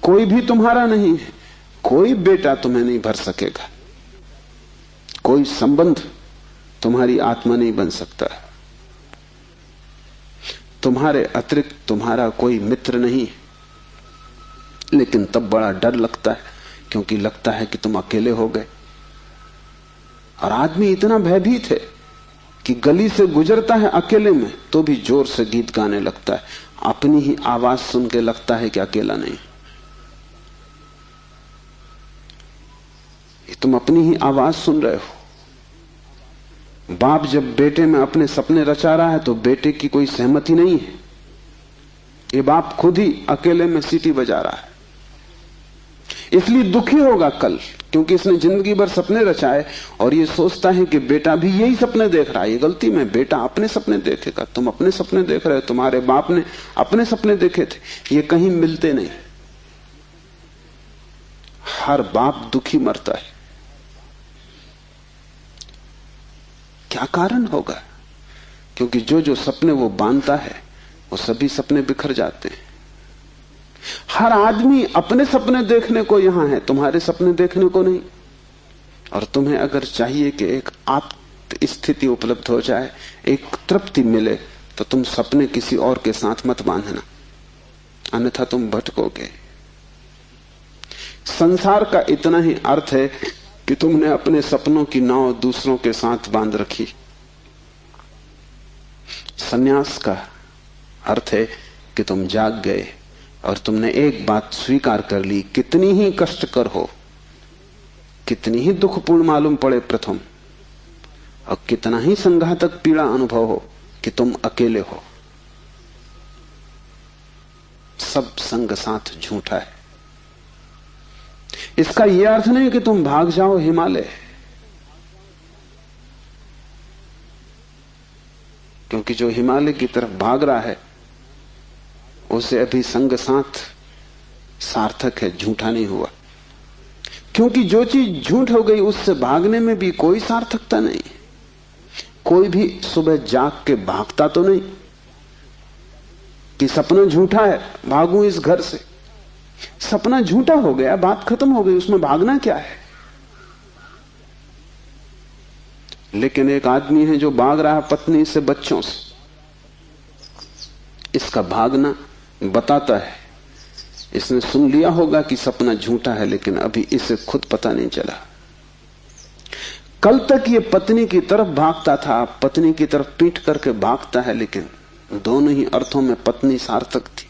B: कोई भी तुम्हारा नहीं है। कोई बेटा तुम्हें नहीं भर सकेगा, कोई संबंध तुम्हारी आत्मा नहीं बन सकता। तुम्हारे अतिरिक्त तुम्हारा कोई मित्र नहीं। लेकिन तब बड़ा डर लगता है, क्योंकि लगता है कि तुम अकेले हो गए। और आदमी इतना भयभीत है कि गली से गुजरता है अकेले में तो भी जोर से गीत गाने लगता है। अपनी ही आवाज सुन के लगता है कि अकेला नहीं। तुम अपनी ही आवाज सुन रहे हो। बाप जब बेटे में अपने सपने रचा रहा है तो बेटे की कोई सहमति नहीं है। ये बाप खुद ही अकेले में सीटी बजा रहा है। इसलिए दुखी होगा कल, क्योंकि इसने जिंदगी भर सपने रचाए और ये सोचता है कि बेटा भी यही सपने देख रहा है। ये गलती में, बेटा अपने सपने देखेगा। तुम अपने सपने देख रहे हो, तुम्हारे बाप ने अपने सपने देखे थे। ये कहीं मिलते नहीं। हर बाप दुखी मरता है। क्या कारण होगा? क्योंकि जो जो सपने वो बांधता है वो सभी सपने बिखर जाते हैं। हर आदमी अपने सपने देखने को यहां है, तुम्हारे सपने देखने को नहीं। और तुम्हें अगर चाहिए कि एक आत्म स्थिति उपलब्ध हो जाए, एक तृप्ति मिले, तो तुम सपने किसी और के साथ मत बांधना, अन्यथा तुम भटकोगे। संसार का इतना ही अर्थ है कि तुमने अपने सपनों की नाव दूसरों के साथ बांध रखी। संन्यास का अर्थ है कि तुम जाग गए और तुमने एक बात स्वीकार कर ली, कितनी ही कष्टकर हो, कितनी ही दुखपूर्ण मालूम पड़े प्रथम, और कितना ही संघातक पीड़ा अनुभव हो, कि तुम अकेले हो। सब संग साथ झूठा है। इसका यह अर्थ नहीं कि तुम भाग जाओ हिमालय, क्योंकि जो हिमालय की तरफ भाग रहा है उसे अभी संग साथ सार्थक है, झूठा नहीं हुआ। क्योंकि जो चीज झूठ हो गई उससे भागने में भी कोई सार्थकता नहीं। कोई भी सुबह जाग के भागता तो नहीं कि सपना झूठा है, भागूं इस घर से। सपना झूठा हो गया, बात खत्म हो गई, उसमें भागना क्या है। लेकिन एक आदमी है जो भाग रहा है पत्नी से, बच्चों से, इसका भागना बताता है। इसने सुन लिया होगा कि सपना झूठा है, लेकिन अभी इसे खुद पता नहीं चला। कल तक ये पत्नी की तरफ भागता था, पत्नी की तरफ पीठ करके भागता है, लेकिन दोनों ही अर्थों में पत्नी सार्थक थी।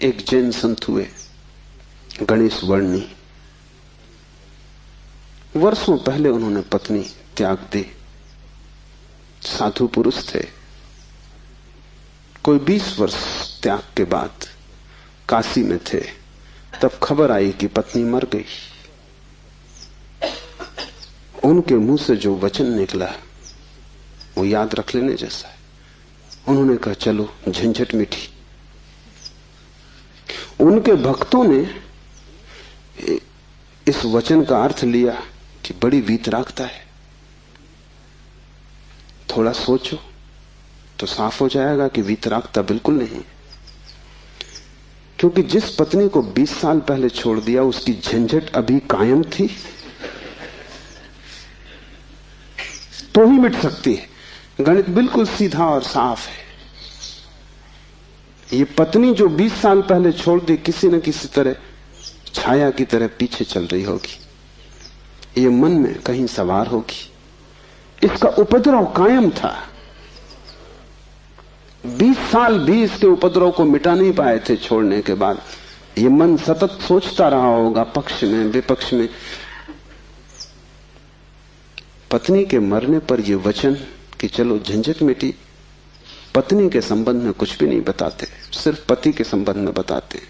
B: एक जैन संत हुए, गणेश वर्णी। वर्षों पहले उन्होंने पत्नी त्याग दी। साधु पुरुष थे। कोई 20 वर्ष त्याग के बाद काशी में थे, तब खबर आई कि पत्नी मर गई। उनके मुंह से जो वचन निकला वो याद रख लेने जैसा है। उन्होंने कहा, चलो झंझट मिटी। उनके भक्तों ने इस वचन का अर्थ लिया कि बड़ी वीतरागता है, थोड़ा सोचो तो साफ हो जाएगा कि वीतरागता बिल्कुल नहीं। क्योंकि जिस पत्नी को 20 साल पहले छोड़ दिया उसकी झंझट अभी कायम थी तो ही मिट सकती है। गणित बिल्कुल सीधा और साफ है। ये पत्नी जो 20 साल पहले छोड़ दी, किसी न किसी तरह छाया की तरह पीछे चल रही होगी, ये मन में कहीं सवार होगी। इसका उपद्रव कायम था। 20 साल भी इसके उपद्रव को मिटा नहीं पाए थे छोड़ने के बाद। ये मन सतत सोचता रहा होगा, पक्ष में विपक्ष में। पत्नी के मरने पर ये वचन कि चलो झंझट मिटी, पत्नी के संबंध में कुछ भी नहीं बताते, सिर्फ पति के संबंध में बताते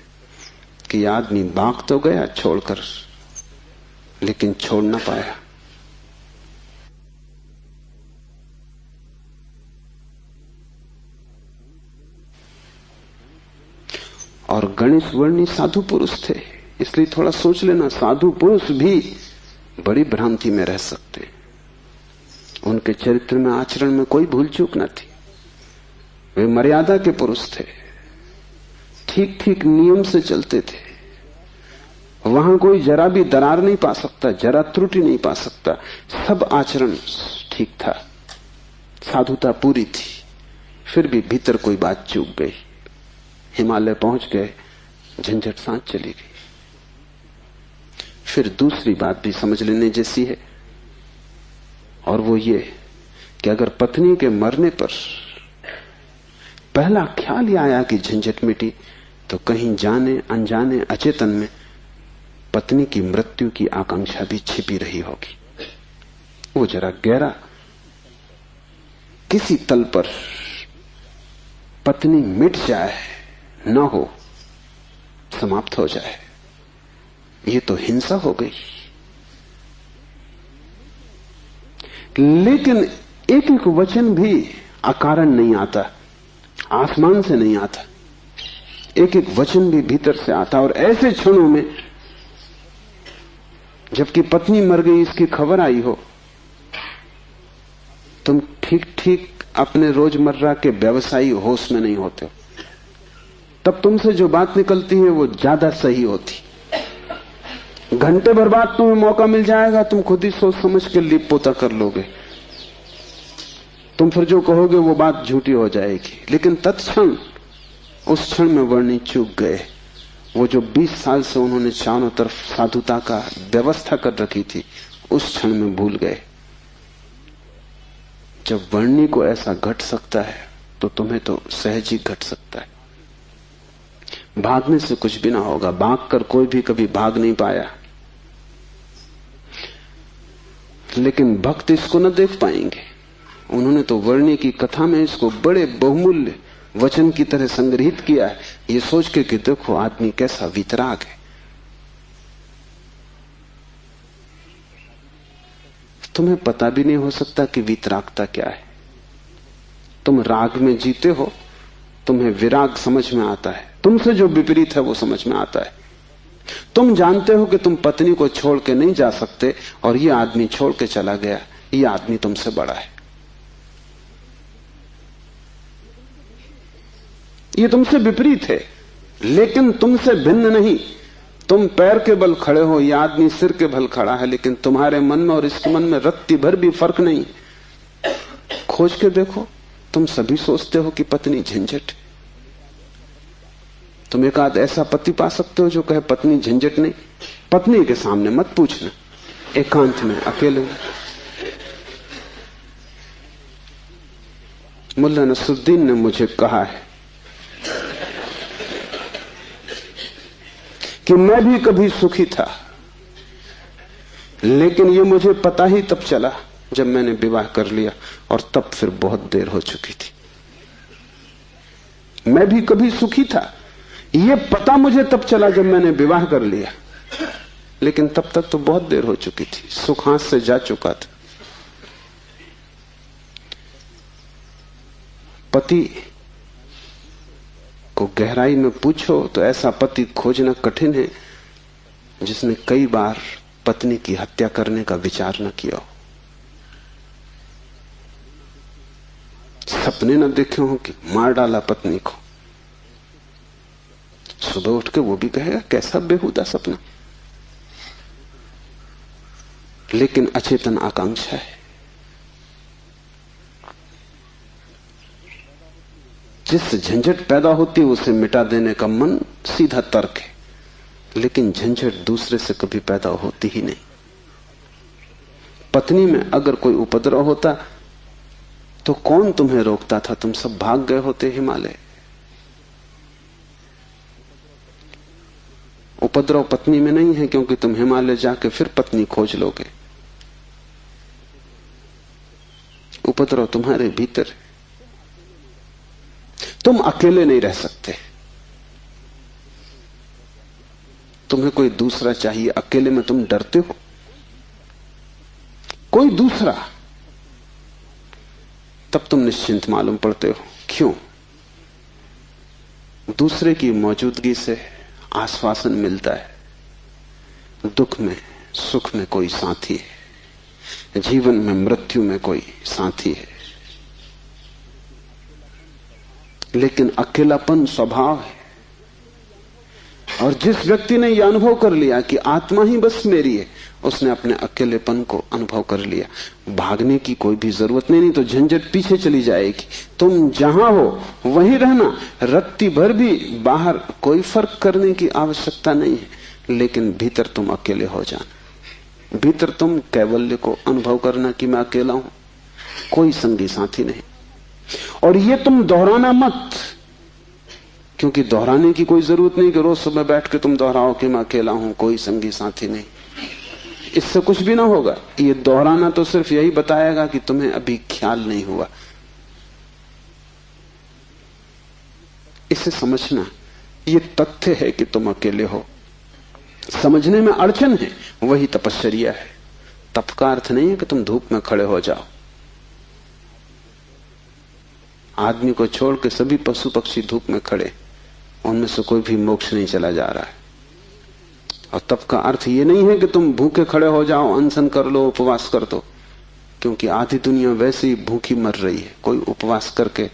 B: कि आदमी भाग तो गया छोड़कर, लेकिन छोड़ ना पाया। और गणेश वर्णी साधु पुरुष थे, इसलिए थोड़ा सोच लेना, साधु पुरुष भी बड़ी भ्रांति में रह सकते। उनके चरित्र में, आचरण में कोई भूल चूक न थी। वे मर्यादा के पुरुष थे, ठीक ठीक नियम से चलते थे। वहां कोई जरा भी दरार नहीं पा सकता, जरा त्रुटि नहीं पा सकता। सब आचरण ठीक था, साधुता पूरी थी। फिर भी भीतर कोई बात चूक गई। हिमालय पहुंच गए, झंझट सांस चली गई। फिर दूसरी बात भी समझ लेने जैसी है, और वो ये कि अगर पत्नी के मरने पर पहला ख्याल ही आया कि झंझट मिटी, तो कहीं जाने अनजाने अचेतन में पत्नी की मृत्यु की आकांक्षा भी छिपी रही होगी। वो जरा गहरा किसी तल पर पत्नी मिट जाए, न हो, समाप्त हो जाए, ये तो हिंसा हो गई। लेकिन एक एक वचन भी अकारण नहीं आता, आसमान से नहीं आता। एक एक वचन भी भीतर से आता। और ऐसे क्षणों में जबकि पत्नी मर गई इसकी खबर आई हो, तुम ठीक ठीक अपने रोजमर्रा के व्यवसायी होश में नहीं होते हो। तब तुमसे जो बात निकलती है वो ज्यादा सही होती। घंटे भर बाद तुम्हें मौका मिल जाएगा, तुम खुद ही सोच समझ के लीप पोता कर लोगे। तुम फिर जो कहोगे वो बात झूठी हो जाएगी। लेकिन तत्क्षण, उस क्षण में वर्णी चूक गए। वो जो 20 साल से उन्होंने चारों तरफ साधुता का व्यवस्था कर रखी थी, उस क्षण में भूल गए। जब वर्णी को ऐसा घट सकता है तो तुम्हें तो सहज ही घट सकता है। भागने से कुछ भी ना होगा, भागकर कोई भी कभी भाग नहीं पाया। लेकिन भक्त इसको न देख पाएंगे। उन्होंने तो वर्णी की कथा में इसको बड़े बहुमूल्य वचन की तरह संग्रहित किया है, ये सोच के कि देखो आदमी कैसा वीतराग है। तुम्हें पता भी नहीं हो सकता कि वीतरागता क्या है। तुम राग में जीते हो, तुम्हें विराग समझ में आता है, तुमसे जो विपरीत है वो समझ में आता है। तुम जानते हो कि तुम पत्नी को छोड़ के नहीं जा सकते, और ये आदमी छोड़ के चला गया, ये आदमी तुमसे बड़ा है। ये तुमसे विपरीत है, लेकिन तुमसे भिन्न नहीं। तुम पैर के बल खड़े हो, यह आदमी सिर के बल खड़ा है, लेकिन तुम्हारे मन में और इसके मन में रत्ती भर भी फर्क नहीं। खोज के देखो, तुम सभी सोचते हो कि पत्नी झंझट। तुम एक आध ऐसा पति पा सकते हो जो कहे पत्नी झंझट नहीं। पत्नी के सामने मत पूछना, एकांत में अकेले। मुल्ला नसरुद्दीन ने मुझे कहा है कि मैं भी कभी सुखी था, लेकिन ये मुझे पता ही तब चला जब मैंने विवाह कर लिया, और तब फिर बहुत देर हो चुकी थी। मैं भी कभी सुखी था, ये पता मुझे तब चला जब मैंने विवाह कर लिया, लेकिन तब तक तो बहुत देर हो चुकी थी, सुख हाथ से जा चुका था। पति को गहराई में पूछो तो ऐसा पति खोजना कठिन है जिसने कई बार पत्नी की हत्या करने का विचार न किया हो, सपने न देखे हो कि मार डाला पत्नी को। सुबह उठ के वो भी कहेगा कैसा बेहुदा सपना, लेकिन अचेतन आकांक्षा है। जिससे झंझट पैदा होती है उसे मिटा देने का मन सीधा तर्क है, लेकिन झंझट दूसरे से कभी पैदा होती ही नहीं। पत्नी में अगर कोई उपद्रव होता तो कौन तुम्हें रोकता था? तुम सब भाग गए होते हिमालय। उपद्रव पत्नी में नहीं है, क्योंकि तुम हिमालय जाके फिर पत्नी खोज लोगे। उपद्रव तुम्हारे भीतर है। तुम अकेले नहीं रह सकते, तुम्हें कोई दूसरा चाहिए। अकेले में तुम डरते हो, कोई दूसरा, तब तुम निश्चिंत मालूम पड़ते हो। क्यों? दूसरे की मौजूदगी से आश्वासन मिलता है। दुख में सुख में कोई साथी है, जीवन में मृत्यु में कोई साथी है। लेकिन अकेलापन स्वभाव है। और जिस व्यक्ति ने यह अनुभव कर लिया कि आत्मा ही बस मेरी है, उसने अपने अकेलेपन को अनुभव कर लिया। भागने की कोई भी जरूरत नहीं तो झंझट पीछे चली जाएगी। तुम जहां हो वहीं रहना, रत्ती भर भी बाहर कोई फर्क करने की आवश्यकता नहीं है। लेकिन भीतर तुम अकेले हो जाना, भीतर तुम कैवल्य को अनुभव करना कि मैं अकेला हूं, कोई संगी साथी नहीं। और ये तुम दोहराना मत, क्योंकि दोहराने की कोई जरूरत नहीं कि रोज सुबह बैठ के तुम दोहराओ कि मैं अकेला हूं, कोई संगी साथी नहीं। इससे कुछ भी ना होगा। ये दोहराना तो सिर्फ यही बताएगा कि तुम्हें अभी ख्याल नहीं हुआ। इसे समझना, ये तथ्य है कि तुम अकेले हो। समझने में अड़चन है, वही तपश्चर्या है। तप का अर्थ नहीं है कि तुम धूप में खड़े हो जाओ। आदमी को छोड़ के सभी पशु पक्षी धूप में खड़े, उनमें से कोई भी मोक्ष नहीं चला जा रहा है। और तप का अर्थ ये नहीं है कि तुम भूखे खड़े हो जाओ, अनशन कर लो, उपवास कर दो, क्योंकि आधी दुनिया वैसे ही भूखी मर रही है। कोई उपवास करके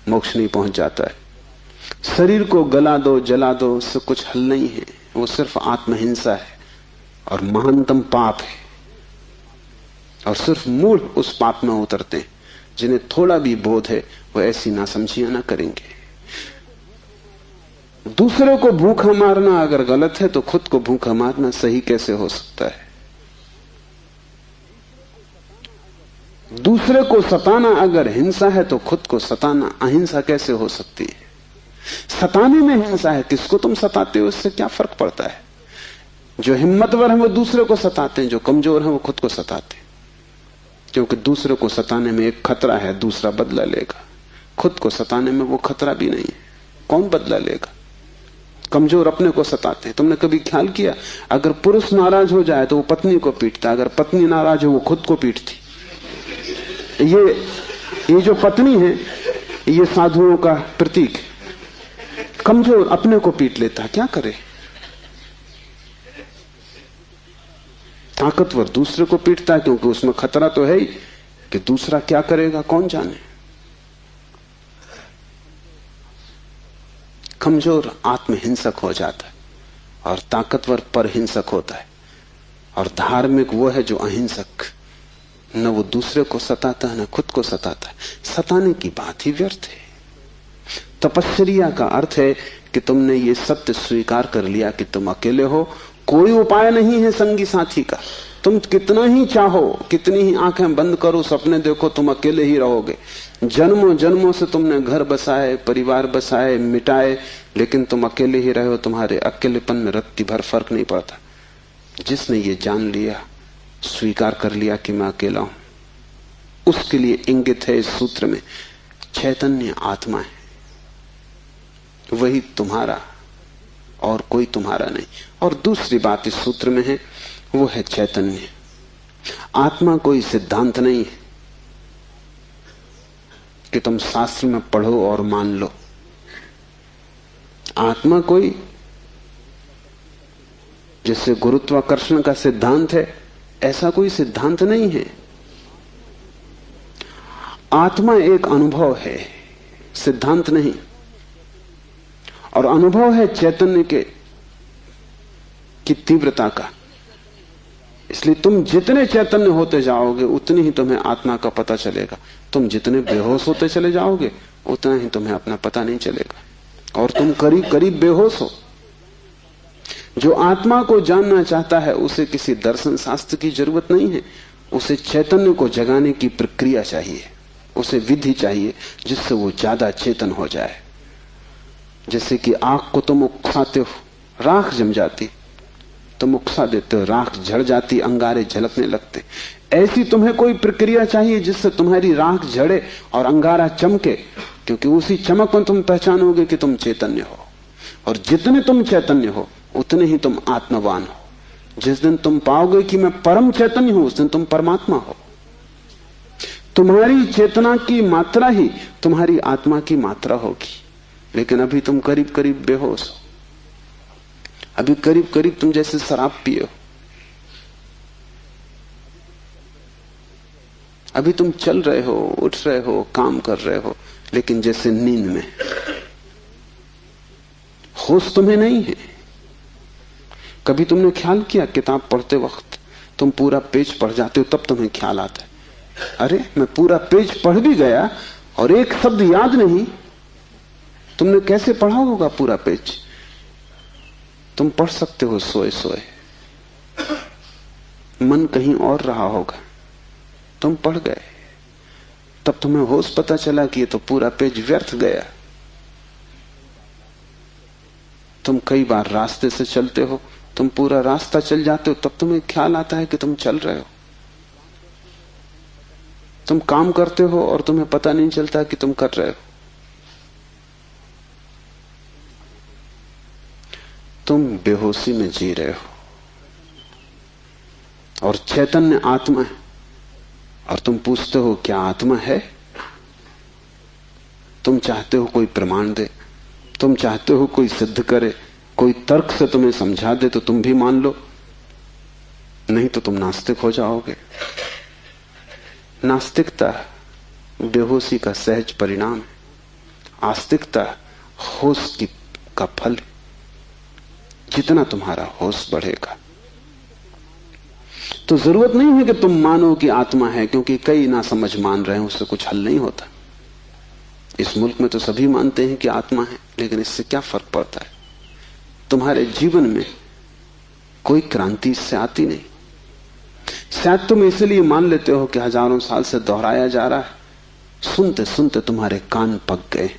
B: मोक्ष नहीं पहुंच जाता है। शरीर को गला दो, जला दो, उससे कुछ हल नहीं है। वो सिर्फ आत्महिंसा है और महानतम पाप है। और सिर्फ मूढ़ उस पाप में उतरते हैं। जिन्हें थोड़ा भी बोध है वो ऐसी नासमझियां ना करेंगे। दूसरे को भूखा मारना अगर गलत है तो खुद को भूखा मारना सही कैसे हो सकता है? दूसरे को सताना अगर हिंसा है तो खुद को सताना अहिंसा कैसे हो सकती है? सताने में हिंसा है, किसको तुम सताते हो इससे क्या फर्क पड़ता है? जो हिम्मतवर है वो दूसरे को सताते हैं, जो कमजोर है वो खुद को सताते हैं। क्योंकि दूसरे को सताने में एक खतरा है, दूसरा बदला लेगा। खुद को सताने में वो खतरा भी नहीं है, कौन बदला लेगा? कमजोर अपने को सताते हैं। तुमने कभी ख्याल किया, अगर पुरुष नाराज हो जाए तो वो पत्नी को पीटता, अगर पत्नी नाराज हो वो खुद को पीटती। ये जो पत्नी है ये साधुओं का प्रतीक है। कमजोर अपने को पीट लेता, क्या करे? ताकतवर दूसरे को पीटता है, क्योंकि उसमें खतरा तो है ही कि दूसरा क्या करेगा कौन जाने। कमजोर आत्महिंसक हो जाता है और ताकतवर परहिंसक होता है। और धार्मिक वो है जो अहिंसक, न वो दूसरे को सताता है न खुद को सताता है। सताने की बात ही व्यर्थ है। तपश्चर्या का अर्थ है कि तुमने ये सत्य स्वीकार कर लिया कि तुम अकेले हो, कोई उपाय नहीं है संगी साथी का। तुम कितना ही चाहो, कितनी ही आंखें बंद करो, सपने देखो, तुम अकेले ही रहोगे। जन्मों जन्मों से तुमने घर बसाए, परिवार बसाए, मिटाए, लेकिन तुम अकेले ही रहे हो। तुम्हारे अकेलेपन में रत्ती भर फर्क नहीं पड़ता। जिसने ये जान लिया, स्वीकार कर लिया कि मैं अकेला हूं, उसके लिए इंगित है इस सूत्र में चैतन्य आत्मा है, वही तुम्हारा और कोई तुम्हारा नहीं। और दूसरी बात इस सूत्र में है, वो है चैतन्य। आत्मा कोई सिद्धांत नहीं है कि तुम शास्त्र में पढ़ो और मान लो। आत्मा कोई जैसे गुरुत्वाकर्षण का सिद्धांत है, ऐसा कोई सिद्धांत नहीं है। आत्मा एक अनुभव है, सिद्धांत नहीं। और अनुभव है चैतन्य की तीव्रता का। इसलिए तुम जितने चैतन्य होते जाओगे उतनी ही तुम्हें आत्मा का पता चलेगा। तुम जितने बेहोश होते चले जाओगे उतना ही तुम्हें अपना पता नहीं चलेगा। और तुम करीब करीब बेहोश हो। जो आत्मा को जानना चाहता है उसे किसी दर्शन शास्त्र की जरूरत नहीं है, उसे चैतन्य को जगाने की प्रक्रिया चाहिए। उसे विधि चाहिए जिससे वो ज्यादा चेतन हो जाए। जैसे कि आग को तुम उकसाते हो, राख जम जाती, तुम उकसा देते हो, राख झड़ जाती, अंगारे झलकने लगते। ऐसी तुम्हें कोई प्रक्रिया चाहिए जिससे तुम्हारी राख झड़े और अंगारा चमके, क्योंकि उसी चमक में तुम पहचानोगे कि तुम चैतन्य हो। और जितने तुम चैतन्य हो उतने ही तुम आत्मवान हो। जिस दिन तुम पाओगे कि मैं परम चैतन्य हूं, उस दिन तुम परमात्मा हो। तुम्हारी चेतना की मात्रा ही तुम्हारी आत्मा की मात्रा होगी। लेकिन अभी तुम करीब करीब बेहोश हो, अभी करीब करीब तुम जैसे शराब पिए हो, अभी तुम चल रहे हो, उठ रहे हो, काम कर रहे हो, लेकिन जैसे नींद में। होश तुम्हें नहीं है। कभी तुमने ख्याल किया किताब पढ़ते वक्त तुम पूरा पेज पढ़ जाते हो, तब तुम्हें ख्याल आता है, अरे मैं पूरा पेज पढ़ भी गया और एक शब्द याद नहीं। तुमने कैसे पढ़ा होगा पूरा पेज? तुम पढ़ सकते हो सोए सोए, मन कहीं और रहा होगा, तुम पढ़ गए, तब तुम्हें होश पता चला कि ये तो पूरा पेज व्यर्थ गया। तुम कई बार रास्ते से चलते हो, तुम पूरा रास्ता चल जाते हो, तब तुम्हें ख्याल आता है कि तुम चल रहे हो। तुम काम करते हो और तुम्हें पता नहीं चलता कि तुम कर रहे हो। तुम बेहोशी में जी रहे हो और चैतन्य आत्मा है। और तुम पूछते हो क्या आत्मा है? तुम चाहते हो कोई प्रमाण दे, तुम चाहते हो कोई सिद्ध करे, कोई तर्क से तुम्हें समझा दे तो तुम भी मान लो, नहीं तो तुम नास्तिक हो जाओगे। नास्तिकता बेहोशी का सहज परिणाम है, आस्तिकता होश का फल। जितना तुम्हारा होश बढ़ेगा तो जरूरत नहीं है कि तुम मानो कि आत्मा है, क्योंकि कई ना समझ मान रहे हैं, उससे कुछ हल नहीं होता। इस मुल्क में तो सभी मानते हैं कि आत्मा है, लेकिन इससे क्या फर्क पड़ता है? तुम्हारे जीवन में कोई क्रांति इससे आती नहीं। शायद तुम इसलिए मान लेते हो कि हजारों साल से दोहराया जा रहा है। सुनते सुनते तुम्हारे कान पक गए,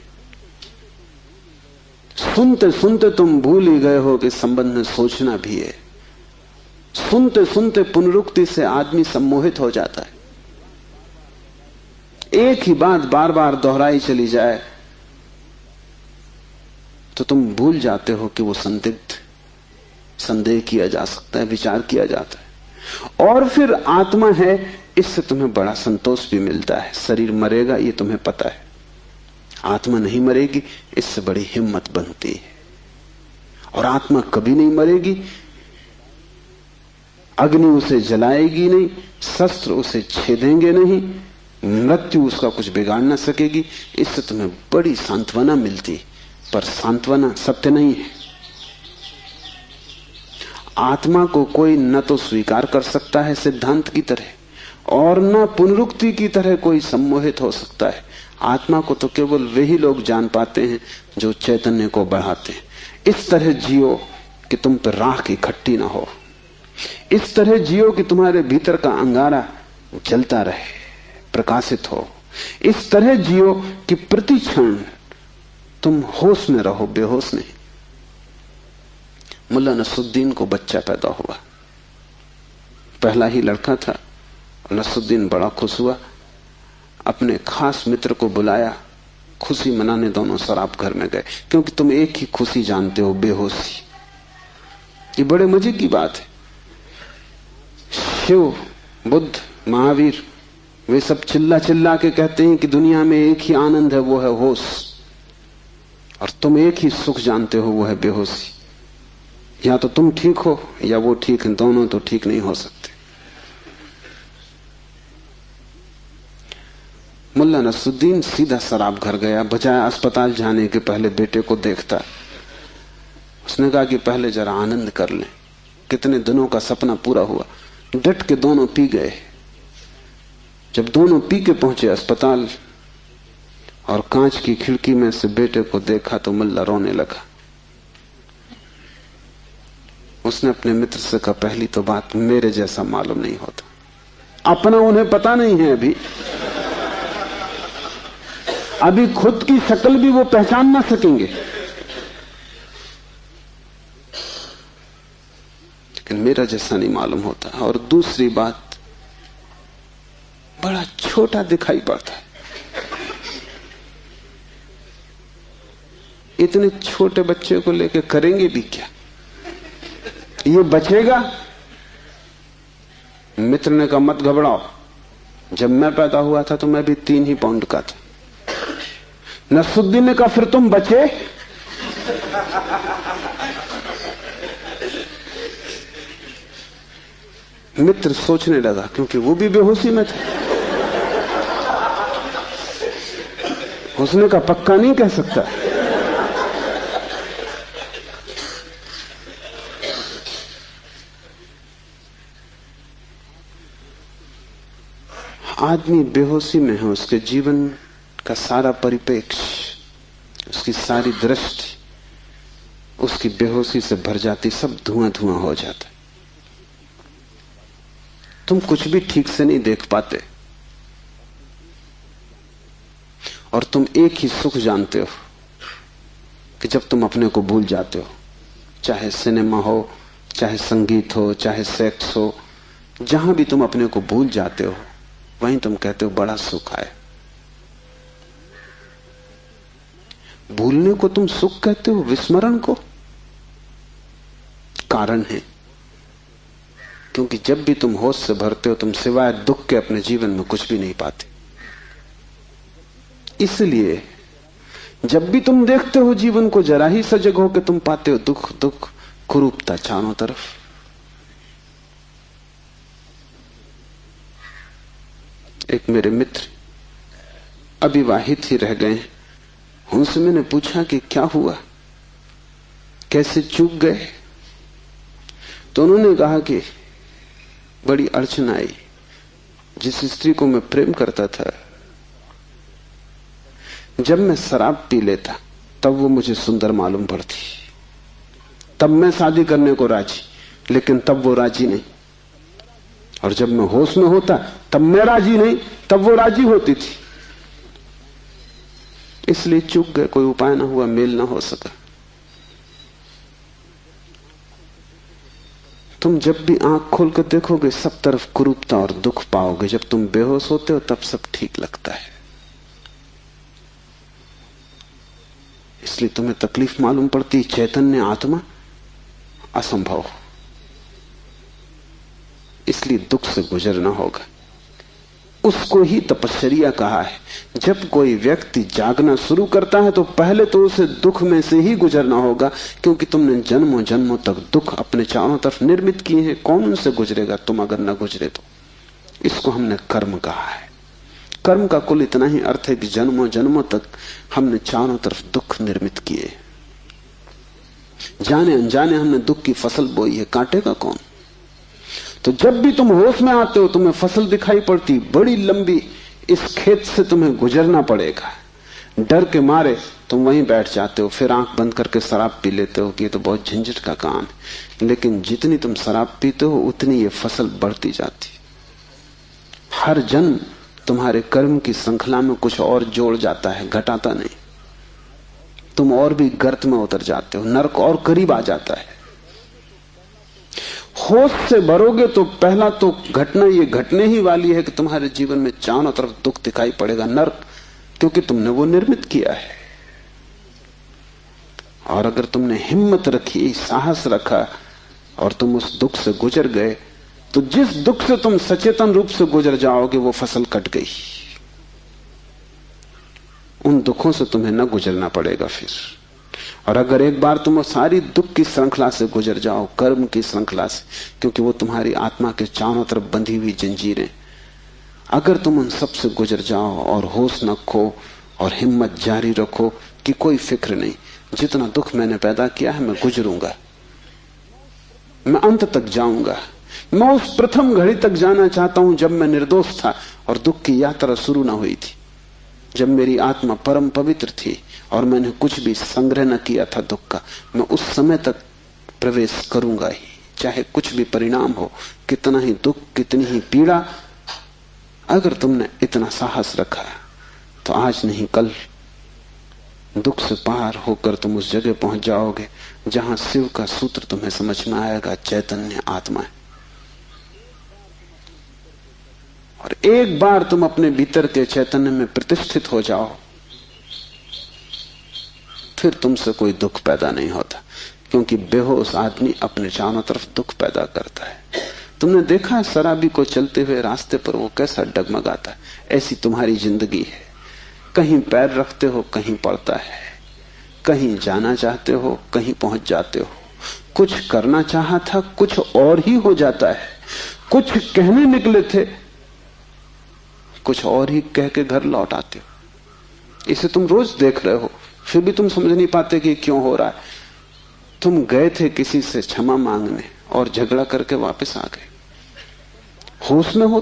B: सुनते सुनते तुम भूल ही गए हो कि संबंध में सोचना भी है। सुनते सुनते पुनरुक्ति से आदमी सम्मोहित हो जाता है। एक ही बात बार बार दोहराई चली जाए तो तुम भूल जाते हो कि वो संदेह किया जा सकता है, विचार किया जाता है। और फिर आत्मा है, इससे तुम्हें बड़ा संतोष भी मिलता है। शरीर मरेगा ये तुम्हें पता है, आत्मा नहीं मरेगी, इससे बड़ी हिम्मत बनती है। और आत्मा कभी नहीं मरेगी, अग्नि उसे जलाएगी नहीं, शस्त्र उसे छेदेंगे नहीं, मृत्यु उसका कुछ बिगाड़ ना सकेगी। इससे तुम्हें बड़ी सांत्वना मिलती, पर सांत्वना सत्य नहीं है। आत्मा को कोई न तो स्वीकार कर सकता है सिद्धांत की तरह, और न पुनरुक्ति की तरह कोई सम्मोहित हो सकता है। आत्मा को तो केवल वही लोग जान पाते हैं जो चैतन्य को बढ़ाते हैं। इस तरह जियो कि तुम पर राख इकट्ठी ना हो, इस तरह जियो कि तुम्हारे भीतर का अंगारा जलता रहे, प्रकाशित हो। इस तरह जियो कि प्रति क्षण तुम होश में रहो, बेहोश नहीं। मुल्ला नसरुद्दीन को बच्चा पैदा हुआ, पहला ही लड़का था। नसरुद्दीन बड़ा खुश हुआ, अपने खास मित्र को बुलाया, खुशी मनाने दोनों शराब घर में गए। क्योंकि तुम एक ही खुशी जानते हो, बेहोशी। ये बड़े मजे की बात है। शिव, बुद्ध, महावीर, वे सब चिल्ला चिल्ला के कहते हैं कि दुनिया में एक ही आनंद है, वो है होश। और तुम एक ही सुख जानते हो, वो है बेहोशी। या तो तुम ठीक हो या वो ठीक है, दोनों तो ठीक नहीं हो सकते। मुल्ला नसरुद्दीन सीधा शराब घर गया, बजाय अस्पताल जाने के पहले बेटे को देखता। उसने कहा कि पहले जरा आनंद कर लें, कितने दिनों का सपना पूरा हुआ। डट के दोनों पी गए। जब दोनों पी के पहुंचे अस्पताल और कांच की खिड़की में से बेटे को देखा तो मुल्ला रोने लगा। उसने अपने मित्र से कहा, पहली तो बात मेरे जैसा मालूम नहीं होता। अपना उन्हें पता नहीं है अभी, अभी खुद की शक्ल भी वो पहचान ना सकेंगे। लेकिन मेरा जैसा नहीं मालूम होता। और दूसरी बात, बड़ा छोटा दिखाई पड़ता है। इतने छोटे बच्चे को लेकर करेंगे भी क्या? ये बचेगा? मित्र ने कहा मत घबराओ, जब मैं पैदा हुआ था तो मैं भी 3 ही पाउंड का था। नसरुद्दीन ने कहा फिर तुम बचे? मित्र सोचने लगा, क्योंकि वो भी बेहोशी में था। उसने कहा पक्का नहीं कह सकता। आदमी बेहोशी में है, उसके जीवन का सारा परिप्रेक्ष्य, उसकी सारी दृष्टि उसकी बेहोशी से भर जाती, सब धुआं धुआं हो जाता है। तुम कुछ भी ठीक से नहीं देख पाते, और तुम एक ही सुख जानते हो कि जब तुम अपने को भूल जाते हो, चाहे सिनेमा हो, चाहे संगीत हो, चाहे सेक्स हो, जहां भी तुम अपने को भूल जाते हो वहीं तुम कहते हो बड़ा सुख आया। भूलने को तुम सुख कहते हो, विस्मरण को? कारण है, क्योंकि जब भी तुम होश से भरते हो तुम सिवाय दुख के अपने जीवन में कुछ भी नहीं पाते। इसलिए जब भी तुम देखते हो जीवन को, जरा ही सजग हो के तुम पाते हो दुख दुख, कुरूपता चारों तरफ। एक मेरे मित्र अविवाहित ही रह गए, उनसे मैंने पूछा कि क्या हुआ, कैसे चूक गए? तो उन्होंने कहा कि बड़ी अड़चन आई। जिस स्त्री को मैं प्रेम करता था, जब मैं शराब पी लेता तब वो मुझे सुंदर मालूम पड़ती, तब मैं शादी करने को राजी, लेकिन तब वो राजी नहीं। और जब मैं होश में होता तब मैं राजी नहीं, तब वो राजी होती थी। इसलिए चूक गए, कोई उपाय ना हुआ, मेल ना हो सका। तुम जब भी आंख खोल कर देखोगे सब तरफ कुरूपता और दुख पाओगे। जब तुम बेहोश होते हो तब सब ठीक लगता है। इसलिए तुम्हें तकलीफ मालूम पड़ती, चैतन्य आत्मा असंभव, इसलिए दुख से गुजरना होगा। उसको ही तपश्चर्या कहा है। जब कोई व्यक्ति जागना शुरू करता है तो पहले तो उसे दुख में से ही गुजरना होगा, क्योंकि तुमने जन्मों जन्मों तक दुख अपने चारों तरफ निर्मित किए हैं। कौन उनसे गुजरेगा तुम अगर न गुजरे तो? इसको हमने कर्म कहा है। कर्म का कुल इतना ही अर्थ है कि जन्मों जन्मों तक हमने चारों तरफ दुख निर्मित किए, जाने अनजाने हमने दुख की फसल बोई है, काटेगा कौन? तो जब भी तुम होश में आते हो तुम्हें फसल दिखाई पड़ती, बड़ी लंबी, इस खेत से तुम्हें गुजरना पड़ेगा। डर के मारे तुम वहीं बैठ जाते हो, फिर आंख बंद करके शराब पी लेते हो कि ये तो बहुत झंझट का काम है। लेकिन जितनी तुम शराब पीते हो उतनी ये फसल बढ़ती जाती। हर जन्म तुम्हारे कर्म की श्रृंखला में कुछ और जोड़ जाता है, घटाता नहीं। तुम और भी गर्त में उतर जाते हो, नरक और करीब आ जाता है। होश से भरोगे तो पहला तो घटना ये घटने ही वाली है कि तुम्हारे जीवन में चारों तरफ दुख दिखाई पड़ेगा, नरक, क्योंकि तुमने वो निर्मित किया है। और अगर तुमने हिम्मत रखी, साहस रखा और तुम उस दुख से गुजर गए, तो जिस दुख से तुम सचेतन रूप से गुजर जाओगे वो फसल कट गई। उन दुखों से तुम्हें न गुजरना पड़ेगा फिर। और अगर एक बार तुम सारी दुख की श्रृंखला से गुजर जाओ, कर्म की श्रृंखला से, क्योंकि वो तुम्हारी आत्मा के चारों तरफ बंधी हुई जंजीरें, अगर तुम उन सब से गुजर जाओ और होश न खो और हिम्मत जारी रखो कि कोई फिक्र नहीं, जितना दुख मैंने पैदा किया है मैं गुजरूंगा, मैं अंत तक जाऊंगा। मैं उस प्रथम घड़ी तक जाना चाहता हूं जब मैं निर्दोष था और दुख की यात्रा शुरू ना हुई थी, जब मेरी आत्मा परम पवित्र थी और मैंने कुछ भी संग्रह न किया था दुख का। मैं उस समय तक प्रवेश करूंगा ही, चाहे कुछ भी परिणाम हो, कितना ही दुख, कितनी ही पीड़ा। अगर तुमने इतना साहस रखा तो आज नहीं कल दुख से पार होकर तुम उस जगह पहुंच जाओगे जहां शिव का सूत्र तुम्हें समझ में आएगा, चैतन्य आत्मा है। और एक बार तुम अपने भीतर के चैतन्य में प्रतिष्ठित हो जाओ, फिर तुमसे कोई दुख पैदा नहीं होता, क्योंकि बेहोश आदमी अपने चारों तरफ दुख पैदा करता है। तुमने देखा है शराबी को चलते हुए रास्ते पर वो कैसा डगमगाता है? ऐसी तुम्हारी जिंदगी है। कहीं पैर रखते हो कहीं पड़ता है, कहीं जाना चाहते हो कहीं पहुंच जाते हो, कुछ करना चाहा था कुछ और ही हो जाता है, कुछ कहने निकले थे कुछ और ही कह के घर लौट आते हो। इसे तुम रोज देख रहे हो, फिर भी तुम समझ नहीं पाते कि क्यों हो रहा है। तुम गए थे किसी से क्षमा मांगने और झगड़ा करके वापस आ गए। होश में हो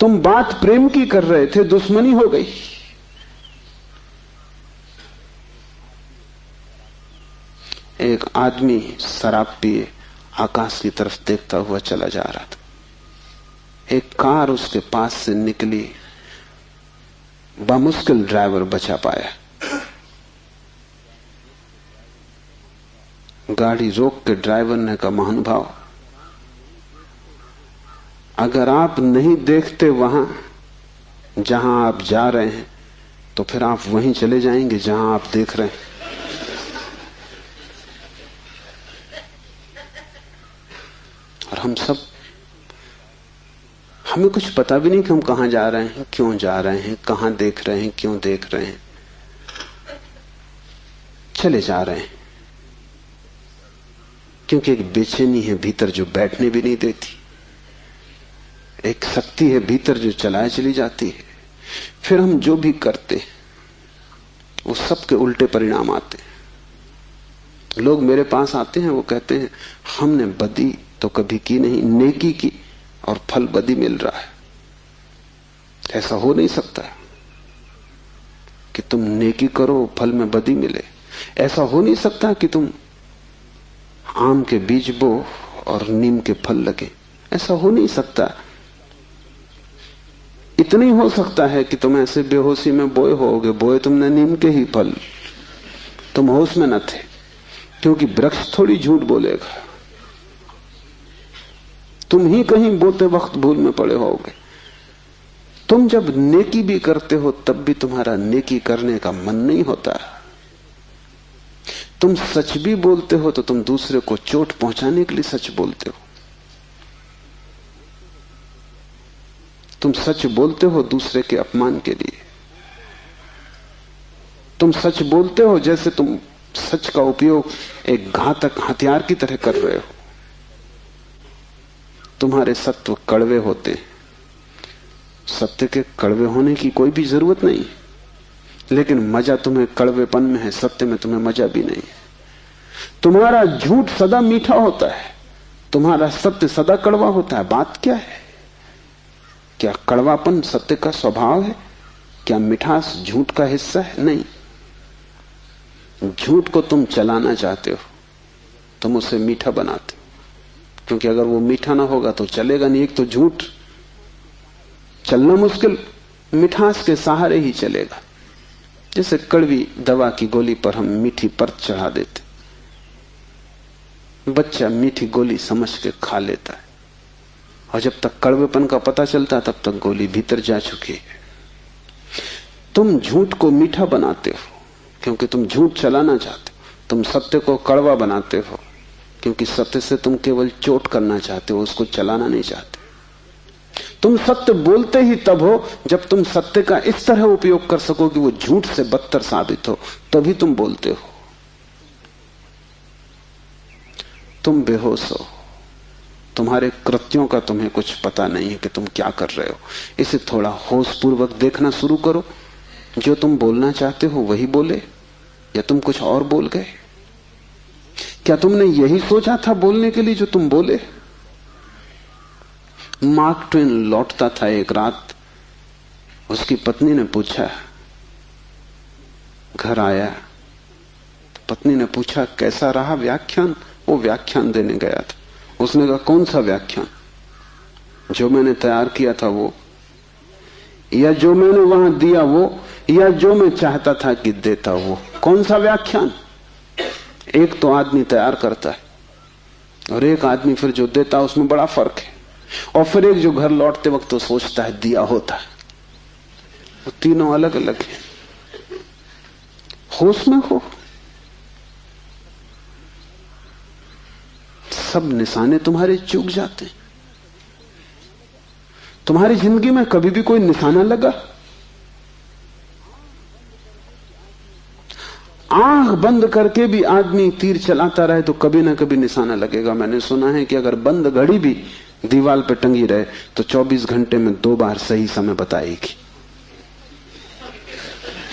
B: तुम बात प्रेम की कर रहे थे, दुश्मनी हो गई। एक आदमी शराब पिए आकाश की तरफ देखता हुआ चला जा रहा था। एक कार उसके पास से निकली, बामुश्किल ड्राइवर बचा पाया। गाड़ी रोक के ड्राइवर ने कहा, महानुभाव, अगर आप नहीं देखते वहां जहां आप जा रहे हैं तो फिर आप वहीं चले जाएंगे जहां आप देख रहे हैं। और हमें कुछ पता भी नहीं कि हम कहां जा रहे हैं, क्यों जा रहे हैं, कहां देख रहे हैं, क्यों देख रहे हैं, चले जा रहे हैं। क्योंकि एक बेचैनी है भीतर जो बैठने भी नहीं देती, एक शक्ति है भीतर जो चलाए चली जाती है। फिर हम जो भी करते वो सबके उल्टे परिणाम आते हैं। लोग मेरे पास आते हैं, वो कहते हैं हमने बदी तो कभी की नहीं, नेकी की और फल बदी मिल रहा है। ऐसा हो नहीं सकता कि तुम नेकी करो फल में बदी मिले। ऐसा हो नहीं सकता कि तुम आम के बीज बो और नीम के फल लगे। ऐसा हो नहीं सकता। इतना ही हो सकता है कि तुम ऐसे बेहोशी में बोए होगे, बोए तुमने नीम के ही फल, तुम होश में न थे, क्योंकि वृक्ष थोड़ी झूठ बोलेगा। तुम ही कहीं बोते वक्त भूल में पड़े होगे। तुम जब नेकी भी करते हो तब भी तुम्हारा नेकी करने का मन नहीं होता। तुम सच भी बोलते हो तो तुम दूसरे को चोट पहुंचाने के लिए सच बोलते हो। तुम सच बोलते हो दूसरे के अपमान के लिए। तुम सच बोलते हो जैसे तुम सच का उपयोग एक घातक हथियार की तरह कर रहे हो। तुम्हारे सत्व कड़वे होते हैं। सत्य के कड़वे होने की कोई भी जरूरत नहीं, लेकिन मजा तुम्हें कड़वेपन में है, सत्य में तुम्हें मजा भी नहीं है। तुम्हारा झूठ सदा मीठा होता है, तुम्हारा सत्य सदा कड़वा होता है। बात क्या है? क्या कड़वापन सत्य का स्वभाव है? क्या मिठास झूठ का हिस्सा है? नहीं। झूठ को तुम चलाना चाहते हो, तुम उसे मीठा बनाते हो, क्योंकि अगर वो मीठा ना होगा तो चलेगा नहीं। एक तो झूठ चलना मुश्किल, मिठास के सहारे ही चलेगा। जैसे कड़वी दवा की गोली पर हम मीठी परत चढ़ा देते, बच्चा मीठी गोली समझ के खा लेता है, और जब तक कड़वेपन का पता चलता है तब तक गोली भीतर जा चुकी है। तुम झूठ को मीठा बनाते हो क्योंकि तुम झूठ चलाना चाहते हो। तुम सत्य को कड़वा बनाते हो क्योंकि सत्य से तुम केवल चोट करना चाहते हो, उसको चलाना नहीं चाहते। तुम सत्य बोलते ही तब हो जब तुम सत्य का इस तरह उपयोग कर सको कि वो झूठ से बदतर साबित हो, तभी तुम बोलते हो। तुम बेहोश हो, तुम्हारे कृत्यों का तुम्हें कुछ पता नहीं है कि तुम क्या कर रहे हो। इसे थोड़ा होश पूर्वक देखना शुरू करो। जो तुम बोलना चाहते हो वही बोले, या तुम कुछ और बोल गए? क्या तुमने यही सोचा था बोलने के लिए जो तुम बोले? मार्क ट्वेन लौटता था एक रात, उसकी पत्नी ने पूछा, घर आया, पत्नी ने पूछा कैसा रहा व्याख्यान? वो व्याख्यान देने गया था। उसने कहा कौन सा व्याख्यान? जो मैंने तैयार किया था वो। या जो मैंने वहां दिया वो, या जो मैं चाहता था कि देता वो? कौन सा व्याख्यान? एक तो आदमी तैयार करता है और एक आदमी फिर जो देता है, उसमें बड़ा फर्क है। और फिर एक जो घर लौटते वक्त तो सोचता है दिया होता है। वो तीनों अलग अलग हैं। होश में हो, सब निशाने तुम्हारे चूक जाते हैं। तुम्हारी जिंदगी में कभी भी कोई निशाना लगा? आंख बंद करके भी आदमी तीर चलाता रहे तो कभी ना कभी निशाना लगेगा। मैंने सुना है कि अगर बंद घड़ी भी दीवार पर टंगी रहे तो 24 घंटे में 2 बार सही समय बताएगी।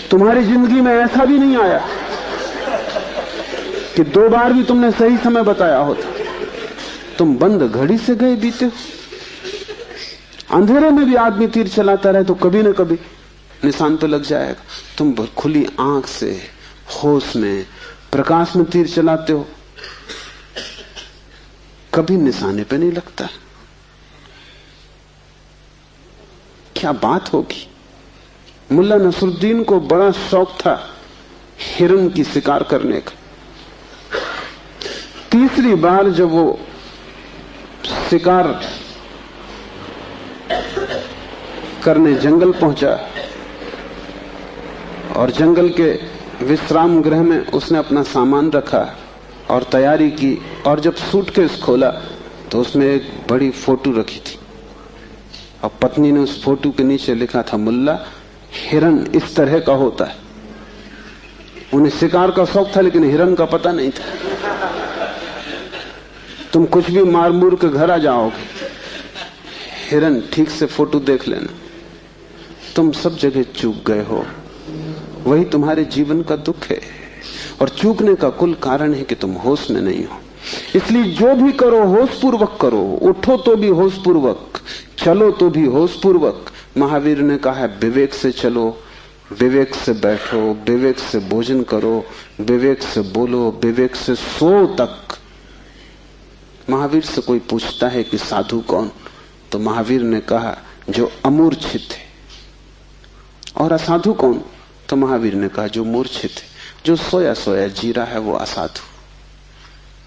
B: तुम्हारी जिंदगी में ऐसा भी नहीं आया कि 2 बार भी तुमने सही समय बताया होता। तुम बंद घड़ी से गए बीते हो। अंधेरे में भी आदमी तीर चलाता रहे तो कभी ना कभी निशान पे लग जाएगा। तुम खुली आंख से होश में प्रकाश में तीर चलाते हो, कभी निशाने पे नहीं लगता। क्या बात होगी? मुल्ला नसरुद्दीन को बड़ा शौक था हिरन की शिकार करने का। तीसरी बार जब वो शिकार करने जंगल पहुंचा और जंगल के विश्राम गृह में उसने अपना सामान रखा और तैयारी की, और जब सूटकेस खोला तो उसमें एक बड़ी फोटो रखी थी और पत्नी ने उस फोटो के नीचे लिखा था, मुल्ला हिरन इस तरह का होता है। उन्हें शिकार का शौक था लेकिन हिरन का पता नहीं था। तुम कुछ भी मार मूर के घर आ जाओगे, हिरन ठीक से फोटो देख लेना। तुम सब जगह चूक गए हो। वही तुम्हारे जीवन का दुख है। और चूकने का कुल कारण है कि तुम होश में नहीं हो। इसलिए जो भी करो होश पूर्वक करो। उठो तो भी होश पूर्वक, चलो तो भी होश पूर्वक। महावीर ने कहा है विवेक से चलो, विवेक से बैठो, विवेक से भोजन करो, विवेक से बोलो, विवेक से सो तक। महावीर से कोई पूछता है कि साधु कौन, तो महावीर ने कहा जो अमूर्छित है। और असाधु कौन, तो महावीर ने कहा जो मूर्छित है। जो सोया सोया जी रहा है वो असाधु,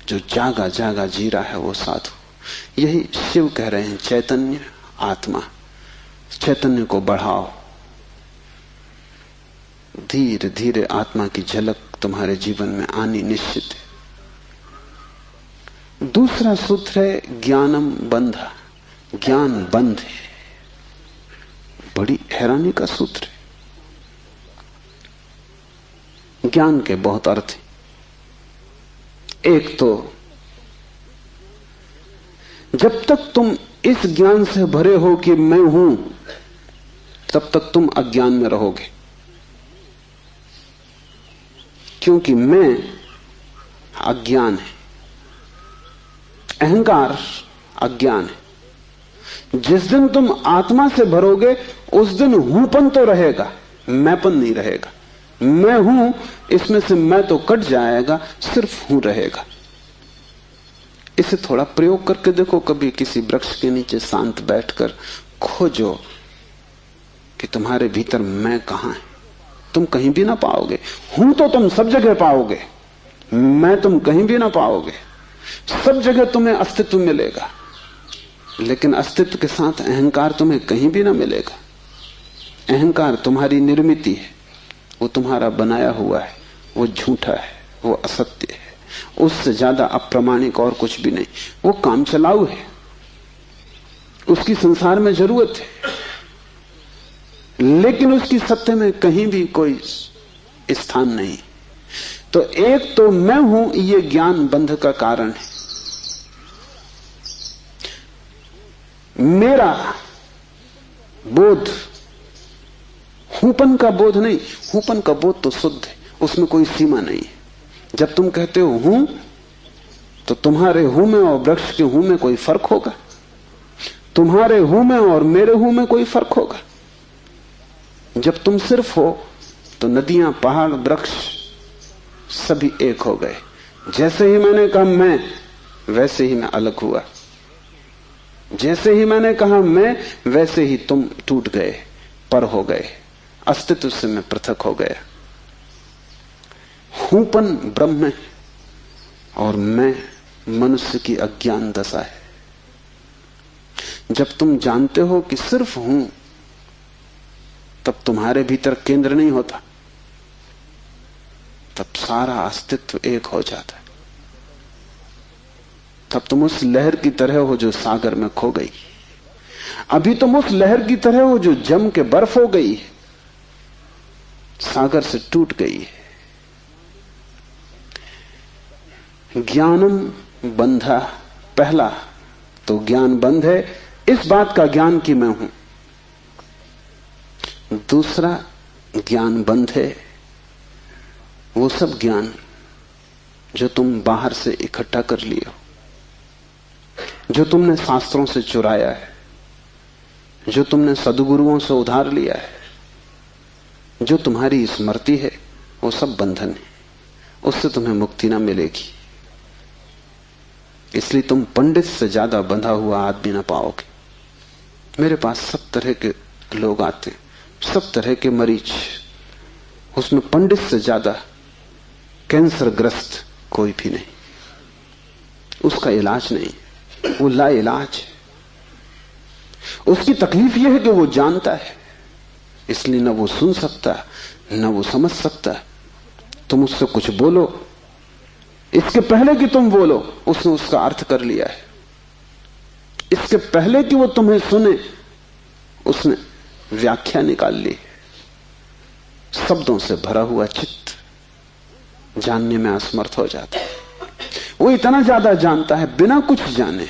B: जो जागा जागा जी रहा है वो साधु। यही शिव कह रहे हैं, चैतन्य आत्मा। चैतन्य को बढ़ाओ। धीरे धीरे आत्मा की झलक तुम्हारे जीवन में आनी निश्चित है। दूसरा सूत्र है ज्ञानम बंधा। ज्ञान बंध है। बड़ी हैरानी का सूत्र है। ज्ञान के बहुत अर्थ हैं। एक तो जब तक तुम इस ज्ञान से भरे हो कि मैं हूं, तब तक तुम अज्ञान में रहोगे। क्योंकि मैं अज्ञान है, अहंकार अज्ञान है। जिस दिन तुम आत्मा से भरोगे उस दिन हूंपन तो रहेगा, मैंपन नहीं रहेगा। मैं हूं, इसमें से मैं तो कट जाएगा, सिर्फ हूं रहेगा। इसे थोड़ा प्रयोग करके देखो। कभी किसी वृक्ष के नीचे शांत बैठकर खोजो कि तुम्हारे भीतर मैं कहां है। तुम कहीं भी ना पाओगे। हूं तो तुम सब जगह पाओगे, मैं तुम कहीं भी ना पाओगे। सब जगह तुम्हें अस्तित्व मिलेगा, लेकिन अस्तित्व के साथ अहंकार तुम्हें कहीं भी ना मिलेगा। अहंकार तुम्हारी निर्मिति है, वो तुम्हारा बनाया हुआ है, वो झूठा है, वो असत्य है, उससे ज्यादा अप्रामाणिक और कुछ भी नहीं। वो काम चलाऊ है, उसकी संसार में जरूरत है, लेकिन उसकी सत्य में कहीं भी कोई स्थान नहीं। तो एक तो मैं हूं, ये ज्ञान बंध का कारण है। मेरा बोध हूपन का बोध नहीं। हूपन का बोध तो शुद्ध है, उसमें कोई सीमा नहीं है। जब तुम कहते हो हूं, तो तुम्हारे हूं में और वृक्ष के हूं में कोई फर्क होगा? तुम्हारे हूं में और मेरे हूं में कोई फर्क होगा? जब तुम सिर्फ हो तो नदियां, पहाड़, वृक्ष सभी एक हो गए। जैसे ही मैंने कहा मैं, वैसे ही मैं अलग हुआ। जैसे ही मैंने कहा मैं, वैसे ही तुम टूट गए। पर हो गए, अस्तित्व से मैं पृथक हो गया। हूंपन ब्रह्म है और मैं मनुष्य की अज्ञान दशा है। जब तुम जानते हो कि सिर्फ हूं, तब तुम्हारे भीतर केंद्र नहीं होता, तब सारा अस्तित्व एक हो जाता है। तब तुम उस लहर की तरह हो जो सागर में खो गई। अभी तुम उस लहर की तरह हो जो जम के बर्फ हो गई है, सागर से टूट गई है। ज्ञानम बंधा, पहला तो ज्ञान बंध है, इस बात का ज्ञान कि मैं हूं। दूसरा ज्ञान बंध है वो सब ज्ञान जो तुम बाहर से इकट्ठा कर लिए हो, जो तुमने शास्त्रों से चुराया है, जो तुमने सद्गुरुओं से उधार लिया है, जो तुम्हारी स्मृति है, वो सब बंधन है। उससे तुम्हें मुक्ति ना मिलेगी। इसलिए तुम पंडित से ज्यादा बंधा हुआ आदमी ना पाओगे। मेरे पास सब तरह के लोग आते, सब तरह के मरीज, उसमें पंडित से ज्यादा कैंसरग्रस्त कोई भी नहीं। उसका इलाज नहीं, वो लाइलाज है। उसकी तकलीफ यह है कि वो जानता है, इसलिए न वो सुन सकता न वो समझ सकता। तुम उससे कुछ बोलो, इसके पहले कि तुम बोलो उसने उसका अर्थ कर लिया है। इसके पहले कि वो तुम्हें सुने उसने व्याख्या निकाल ली। शब्दों से भरा हुआ चित्त जानने में असमर्थ हो जाता है। वो इतना ज्यादा जानता है बिना कुछ जाने,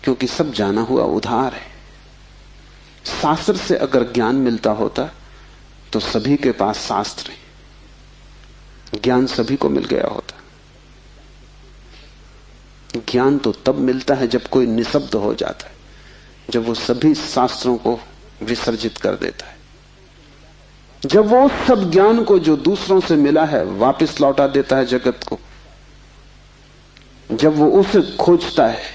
B: क्योंकि सब जाना हुआ उधार है। शास्त्र से अगर ज्ञान मिलता होता तो सभी के पास शास्त्र है, ज्ञान सभी को मिल गया होता। ज्ञान तो तब मिलता है जब कोई निशब्द हो जाता है, जब वो सभी शास्त्रों को विसर्जित कर देता है, जब वो उस सब ज्ञान को जो दूसरों से मिला है वापस लौटा देता है जगत को, जब वो उसे खोजता है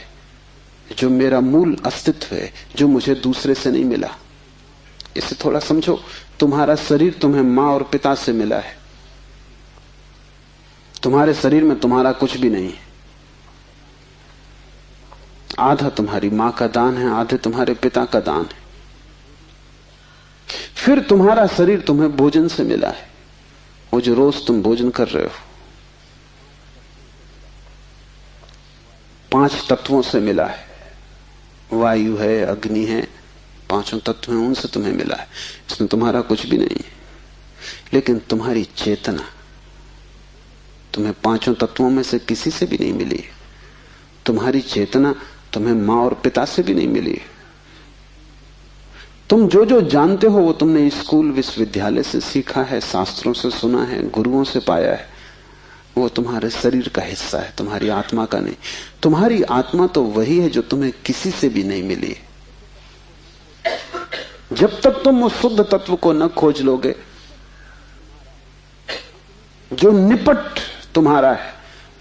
B: जो मेरा मूल अस्तित्व है, जो मुझे दूसरे से नहीं मिला। इसे थोड़ा समझो, तुम्हारा शरीर तुम्हें मां और पिता से मिला है। तुम्हारे शरीर में तुम्हारा कुछ भी नहीं है। आधा तुम्हारी मां का दान है, आधे तुम्हारे पिता का दान है। फिर तुम्हारा शरीर तुम्हें भोजन से मिला है, वो जो रोज तुम भोजन कर रहे हो। 5 तत्वों से मिला है, वायु है, अग्नि है, 5 तत्व हैं, उनसे तुम्हें मिला है। इसमें तुम्हारा कुछ भी नहीं है। लेकिन तुम्हारी चेतना तुम्हें 5 तत्वों में से किसी से भी नहीं मिली है। तुम्हारी चेतना तुम्हें मां और पिता से भी नहीं मिली है। तुम जो जो जानते हो वो तुमने स्कूल विश्वविद्यालय से सीखा है, शास्त्रों से सुना है, गुरुओं से पाया है। वो तुम्हारे शरीर का हिस्सा है, तुम्हारी आत्मा का नहीं। तुम्हारी आत्मा तो वही है जो तुम्हें किसी से भी नहीं मिली। जब तक तुम उस शुद्ध तत्व को न खोज लोगे जो निपट तुम्हारा है,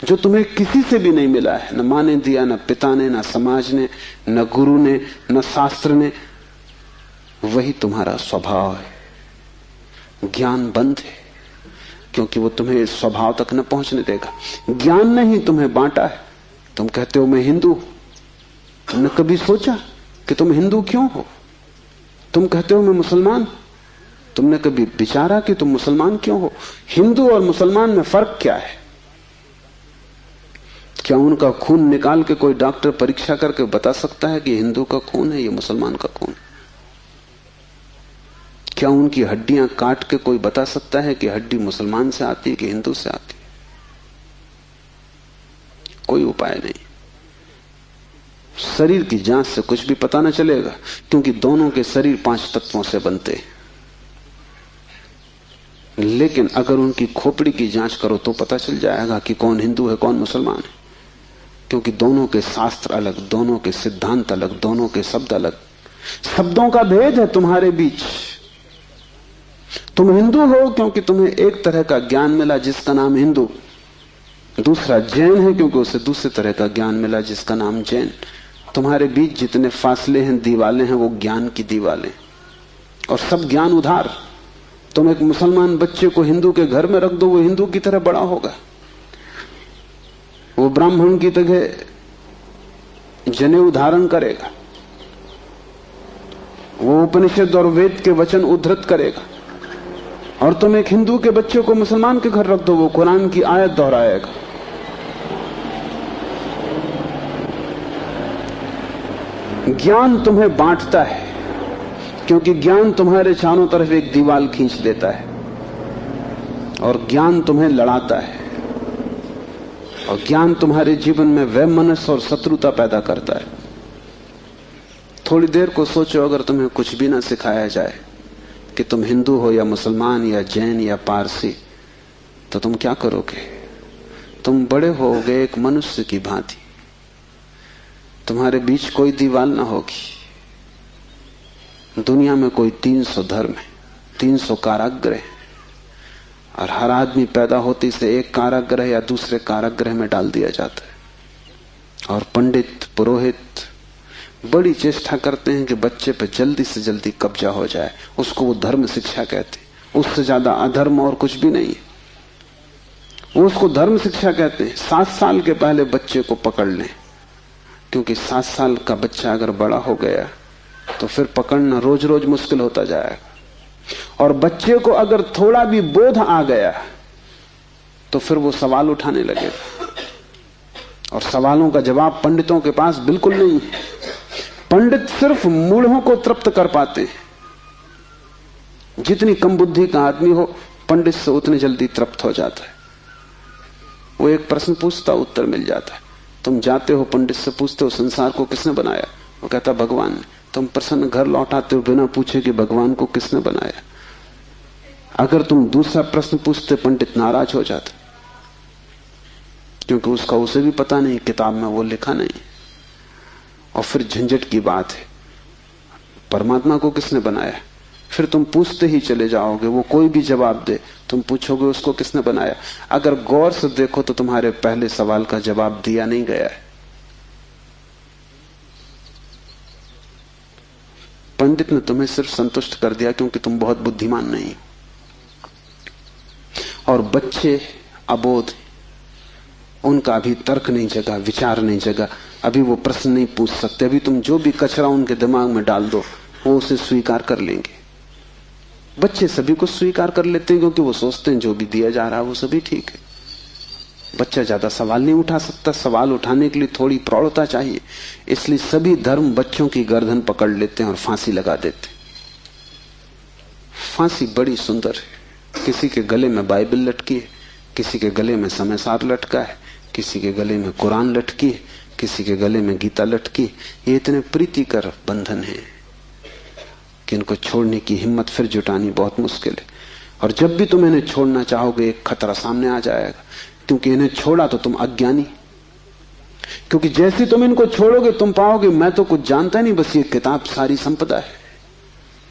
B: जो तुम्हें किसी से भी नहीं मिला है, न मां ने दिया, न पिता ने, न समाज ने, न गुरु ने, न शास्त्र ने, वही तुम्हारा स्वभाव है। ज्ञान बंद है क्योंकि वो तुम्हें इस स्वभाव तक न पहुंचने देगा। ज्ञान ने ही तुम्हें बांटा है। तुम कहते हो मैं हिंदू, तुमने कभी सोचा कि तुम हिंदू क्यों हो? तुम कहते हो मैं मुसलमान, तुमने कभी विचारा कि तुम मुसलमान क्यों हो? हिंदू और मुसलमान में फर्क क्या है? क्या उनका खून निकाल के कोई डॉक्टर परीक्षा करके बता सकता है कि हिंदू का खून है, ये मुसलमान का खून? क्या उनकी हड्डियां काट के कोई बता सकता है कि हड्डी मुसलमान से आती है कि हिंदू से आती है? कोई उपाय नहीं। शरीर की जांच से कुछ भी पता न चलेगा, क्योंकि दोनों के शरीर 5 तत्वों से बनते हैं। लेकिन अगर उनकी खोपड़ी की जांच करो तो पता चल जाएगा कि कौन हिंदू है कौन मुसलमान है, क्योंकि दोनों के शास्त्र अलग, दोनों के सिद्धांत अलग, दोनों के शब्द अलग। शब्दों का भेद है तुम्हारे बीच। तुम हिंदू हो क्योंकि तुम्हें एक तरह का ज्ञान मिला जिसका नाम हिंदू, दूसरा जैन है क्योंकि उसे दूसरे तरह का ज्ञान मिला जिसका नाम जैन। तुम्हारे बीच जितने फासले हैं, दीवालें हैं, वो ज्ञान की दीवालें। और सब ज्ञान उधार। तुम एक मुसलमान बच्चे को हिंदू के घर में रख दो, वो हिंदू की तरह बड़ा होगा। वो ब्राह्मण की तरह जनेऊ धारण करेगा, वो उपनिषद और वेद के वचन उद्धृत करेगा। और तुम एक हिंदू के बच्चे को मुसलमान के घर रख दो, वो कुरान की आयत दोहराएगा। ज्ञान तुम्हें बांटता है, क्योंकि ज्ञान तुम्हारे चारों तरफ एक दीवार खींच देता है, और ज्ञान तुम्हें लड़ाता है, और ज्ञान तुम्हारे जीवन में वैमनस्य और शत्रुता पैदा करता है। थोड़ी देर को सोचो, अगर तुम्हें कुछ भी ना सिखाया जाए कि तुम हिंदू हो या मुसलमान या जैन या पारसी, तो तुम क्या करोगे? तुम बड़े होगे एक मनुष्य की भांति। तुम्हारे बीच कोई दीवार ना होगी। दुनिया में कोई 300 धर्म है, 300 कारागृह है, और हर आदमी पैदा होते से एक कारागृह या दूसरे कारागृह में डाल दिया जाता है। और पंडित पुरोहित बड़ी चेष्टा करते हैं कि बच्चे पे जल्दी से जल्दी कब्जा हो जाए। उसको वो धर्म शिक्षा कहते हैं। उससे ज्यादा अधर्म और कुछ भी नहीं है। वो उसको धर्म शिक्षा कहते हैं। 7 साल के पहले बच्चे को पकड़ लें, क्योंकि 7 साल का बच्चा अगर बड़ा हो गया तो फिर पकड़ना रोज रोज मुश्किल होता जाएगा। और बच्चे को अगर थोड़ा भी बोध आ गया तो फिर वो सवाल उठाने लगेगा, और सवालों का जवाब पंडितों के पास बिल्कुल नहीं है। पंडित सिर्फ मूढ़ों को तृप्त कर पाते हैं। जितनी कम बुद्धि का आदमी हो, पंडित से उतनी जल्दी तृप्त हो जाता है। वो एक प्रश्न पूछता, उत्तर मिल जाता है। तुम जाते हो पंडित से पूछते हो संसार को किसने बनाया, वो कहता भगवान ने। तुम प्रसन्न घर लौटाते हो बिना पूछे कि भगवान को किसने बनाया। अगर तुम दूसरा प्रश्न पूछते, पंडित नाराज हो जाता, क्योंकि उसका उसे भी पता नहीं, किताब में वो लिखा नहीं। और फिर झंझट की बात है, परमात्मा को किसने बनाया। फिर तुम पूछते ही चले जाओगे, वो कोई भी जवाब दे, तुम पूछोगे उसको किसने बनाया। अगर गौर से देखो तो तुम्हारे पहले सवाल का जवाब दिया नहीं गया है। पंडित ने तुम्हें सिर्फ संतुष्ट कर दिया क्योंकि तुम बहुत बुद्धिमान नहीं। और बच्चे अबोध, उनका अभी तर्क नहीं जगा, विचार नहीं जगा, अभी वो प्रश्न नहीं पूछ सकते। अभी तुम जो भी कचरा उनके दिमाग में डाल दो, वो उसे स्वीकार कर लेंगे। बच्चे सभी को स्वीकार कर लेते हैं, क्योंकि वो सोचते हैं जो भी दिया जा रहा है वो सभी ठीक है। बच्चा ज्यादा सवाल नहीं उठा सकता, सवाल उठाने के लिए थोड़ी प्रौढ़ता चाहिए। इसलिए सभी धर्म बच्चों की गर्दन पकड़ लेते हैं और फांसी लगा देते। फांसी बड़ी सुंदर है। किसी के गले में बाइबल लटकी है, किसी के गले में समयसार लटका है, किसी के गले में कुरान लटकी है, किसी के गले में गीता लटकी। ये इतने प्रीतिकर बंधन है कि इनको छोड़ने की हिम्मत फिर जुटानी बहुत मुश्किल है। और जब भी तुम इन्हें छोड़ना चाहोगे, एक खतरा सामने आ जाएगा, क्योंकि इन्हें छोड़ा तो तुम अज्ञानी। क्योंकि जैसे तुम इनको छोड़ोगे, तुम पाओगे मैं तो कुछ जानता नहीं, बस ये किताब सारी संपदा है,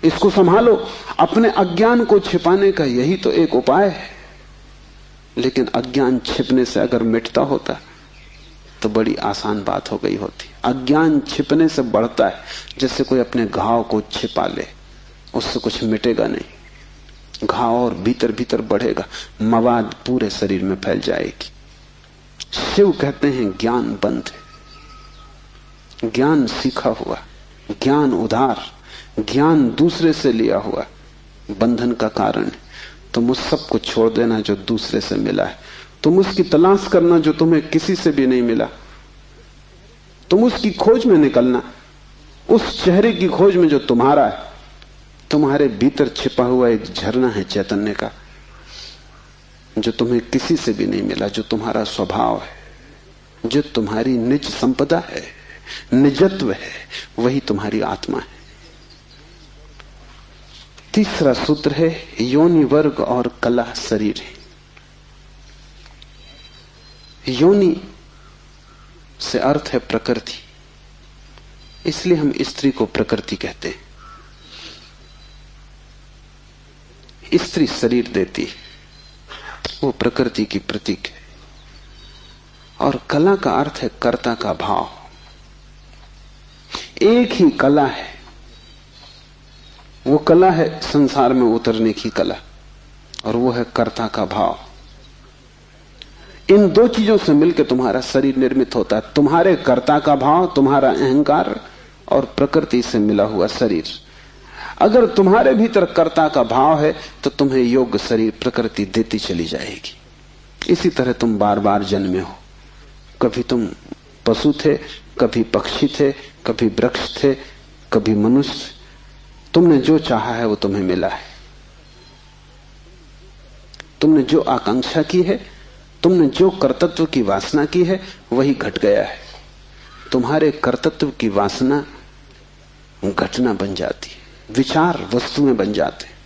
B: इसको संभालो। अपने अज्ञान को छिपाने का यही तो एक उपाय है। लेकिन अज्ञान छिपने से अगर मिटता होता तो बड़ी आसान बात हो गई होती। अज्ञान छिपने से बढ़ता है, जैसे कोई अपने घाव को छिपा ले, उससे कुछ मिटेगा नहीं। घाव और भीतर भीतर बढ़ेगा, मवाद पूरे शरीर में फैल जाएगी। शिव कहते हैं ज्ञान बंद है। ज्ञान सीखा हुआ, ज्ञान उधार, ज्ञान दूसरे से लिया हुआ बंधन का कारण है। तुम उस सब को छोड़ देना जो दूसरे से मिला है। तुम उसकी तलाश करना जो तुम्हें किसी से भी नहीं मिला। तुम उसकी खोज में निकलना, उस चेहरे की खोज में जो तुम्हारा है। तुम्हारे भीतर छिपा हुआ एक झरना है चैतन्य का, जो तुम्हें किसी से भी नहीं मिला, जो तुम्हारा स्वभाव है, जो तुम्हारी निज संपदा है, निजत्व है, वही तुम्हारी आत्मा है। तीसरा सूत्र है योनि वर्ग और कला शरीर है। योनि से अर्थ है प्रकृति, इसलिए हम स्त्री को प्रकृति कहते हैं। स्त्री शरीर देती है, वो प्रकृति की प्रतीक है। और कला का अर्थ है कर्ता का भाव। एक ही कला है, वो कला है संसार में उतरने की कला, और वो है कर्ता का भाव। इन दो चीजों से मिलकर तुम्हारा शरीर निर्मित होता है। तुम्हारे कर्ता का भाव, तुम्हारा अहंकार, और प्रकृति से मिला हुआ शरीर। अगर तुम्हारे भीतर कर्ता का भाव है तो तुम्हें योग्य शरीर प्रकृति देती चली जाएगी। इसी तरह तुम बार बार जन्मे हो। कभी तुम पशु थे, कभी पक्षी थे, कभी वृक्ष थे, कभी मनुष्य। तुमने जो चाहा है वो तुम्हें मिला है। तुमने जो आकांक्षा की है, तुमने जो कर्तृत्व की वासना की है, वही घट गया है। तुम्हारे कर्तृत्व की वासना घटना बन जाती है, विचार वस्तुएं बन जाते हैं।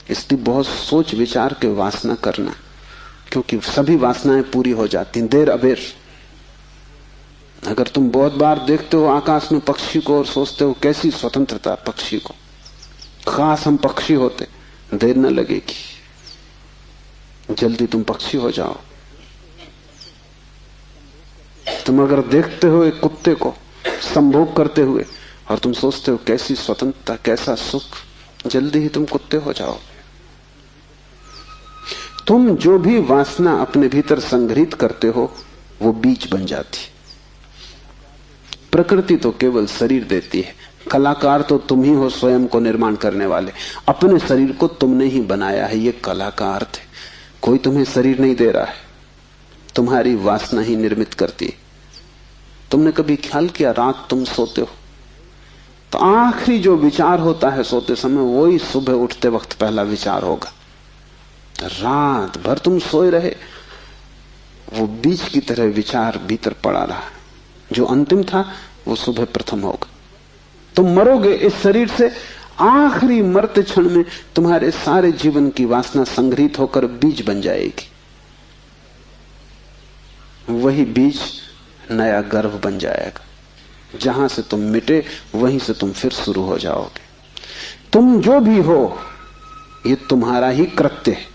B: इसलिए बहुत सोच विचार के वासना करना, क्योंकि सभी वासनाएं पूरी हो जाती हैं देर अबेर। अगर तुम बहुत बार देखते हो आकाश में पक्षी को और सोचते हो कैसी स्वतंत्रता पक्षी को, खास हम पक्षी होते, देर न लगेगी, जल्दी तुम पक्षी हो जाओ। तुम अगर देखते हो एक कुत्ते को संभोग करते हुए और तुम सोचते हो कैसी स्वतंत्रता, कैसा सुख, जल्दी ही तुम कुत्ते हो जाओ। तुम जो भी वासना अपने भीतर संग्रहित करते हो वो बीज बन जाती। प्रकृति तो केवल शरीर देती है, कलाकार तो तुम ही हो, स्वयं को निर्माण करने वाले। अपने शरीर को तुमने ही बनाया है, ये कला का अर्थ है। कोई तुम्हें शरीर नहीं दे रहा है, तुम्हारी वासना ही निर्मित करती है। तुमने कभी ख्याल किया, रात तुम सोते हो तो आखिरी जो विचार होता है सोते समय, वही सुबह उठते वक्त पहला विचार होगा। रात भर तुम सोए रहे, वो बीज की तरह विचार भीतर पड़ा रहा, जो अंतिम था वो सुबह प्रथम होगा। तुम मरोगे इस शरीर से, आखिरी मरते क्षण में तुम्हारे सारे जीवन की वासना संग्रहित होकर बीज बन जाएगी। वही बीज नया गर्भ बन जाएगा। जहां से तुम मिटे वहीं से तुम फिर शुरू हो जाओगे। तुम जो भी हो ये तुम्हारा ही कृत्य है,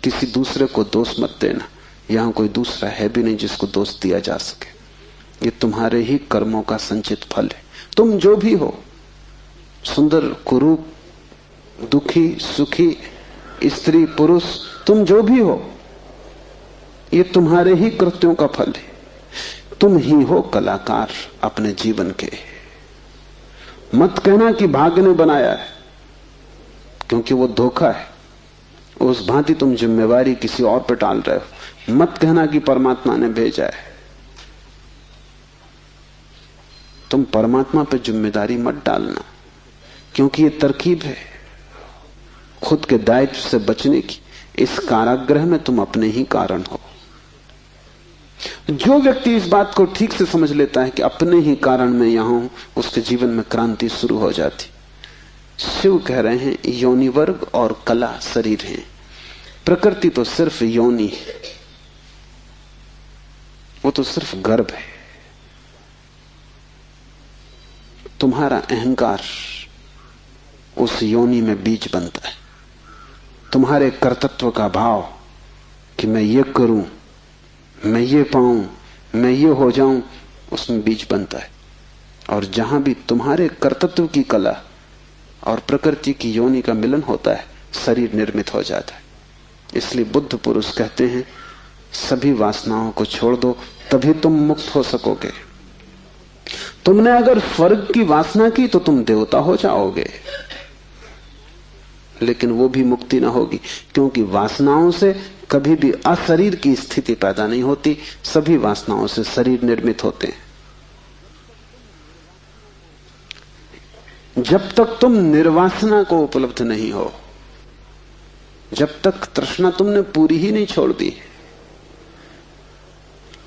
B: किसी दूसरे को दोष मत देना। यहां कोई दूसरा है भी नहीं जिसको दोष दिया जा सके। ये तुम्हारे ही कर्मों का संचित फल है। तुम जो भी हो, सुंदर कुरूप, दुखी सुखी, स्त्री पुरुष, तुम जो भी हो, ये तुम्हारे ही कृत्यों का फल है। तुम ही हो कलाकार अपने जीवन के। मत कहना कि भाग्य ने बनाया है, क्योंकि वो धोखा है। उस भांति तुम जिम्मेवारी किसी और पर टाल रहे हो। मत कहना कि परमात्मा ने भेजा है। तुम परमात्मा पर जिम्मेदारी मत डालना, क्योंकि ये तरकीब है खुद के दायित्व से बचने की। इस कारागृह में तुम अपने ही कारण हो। जो व्यक्ति इस बात को ठीक से समझ लेता है कि अपने ही कारण मैं यहां हूं, उसके जीवन में क्रांति शुरू हो जाती। शिव कह रहे हैं योनि वर्ग और कला शरीर है। प्रकृति तो सिर्फ योनि है, वो तो सिर्फ गर्भ है। तुम्हारा अहंकार उस योनि में बीज बनता है। तुम्हारे कर्तृत्व का भाव कि मैं ये करूं, मैं ये पाऊं, मैं ये हो जाऊं, उसमें बीज बनता है। और जहां भी तुम्हारे कर्तृत्व की कला और प्रकृति की योनि का मिलन होता है, शरीर निर्मित हो जाता है। इसलिए बुद्ध पुरुष कहते हैं सभी वासनाओं को छोड़ दो, तभी तुम मुक्त हो सकोगे। तुमने अगर स्वर्ग की वासना की तो तुम देवता हो जाओगे, लेकिन वो भी मुक्ति ना होगी, क्योंकि वासनाओं से कभी भी अशरीर की स्थिति पैदा नहीं होती। सभी वासनाओं से शरीर निर्मित होते हैं। जब तक तुम निर्वासना को उपलब्ध नहीं हो, जब तक तृष्णा तुमने पूरी ही नहीं छोड़ दी,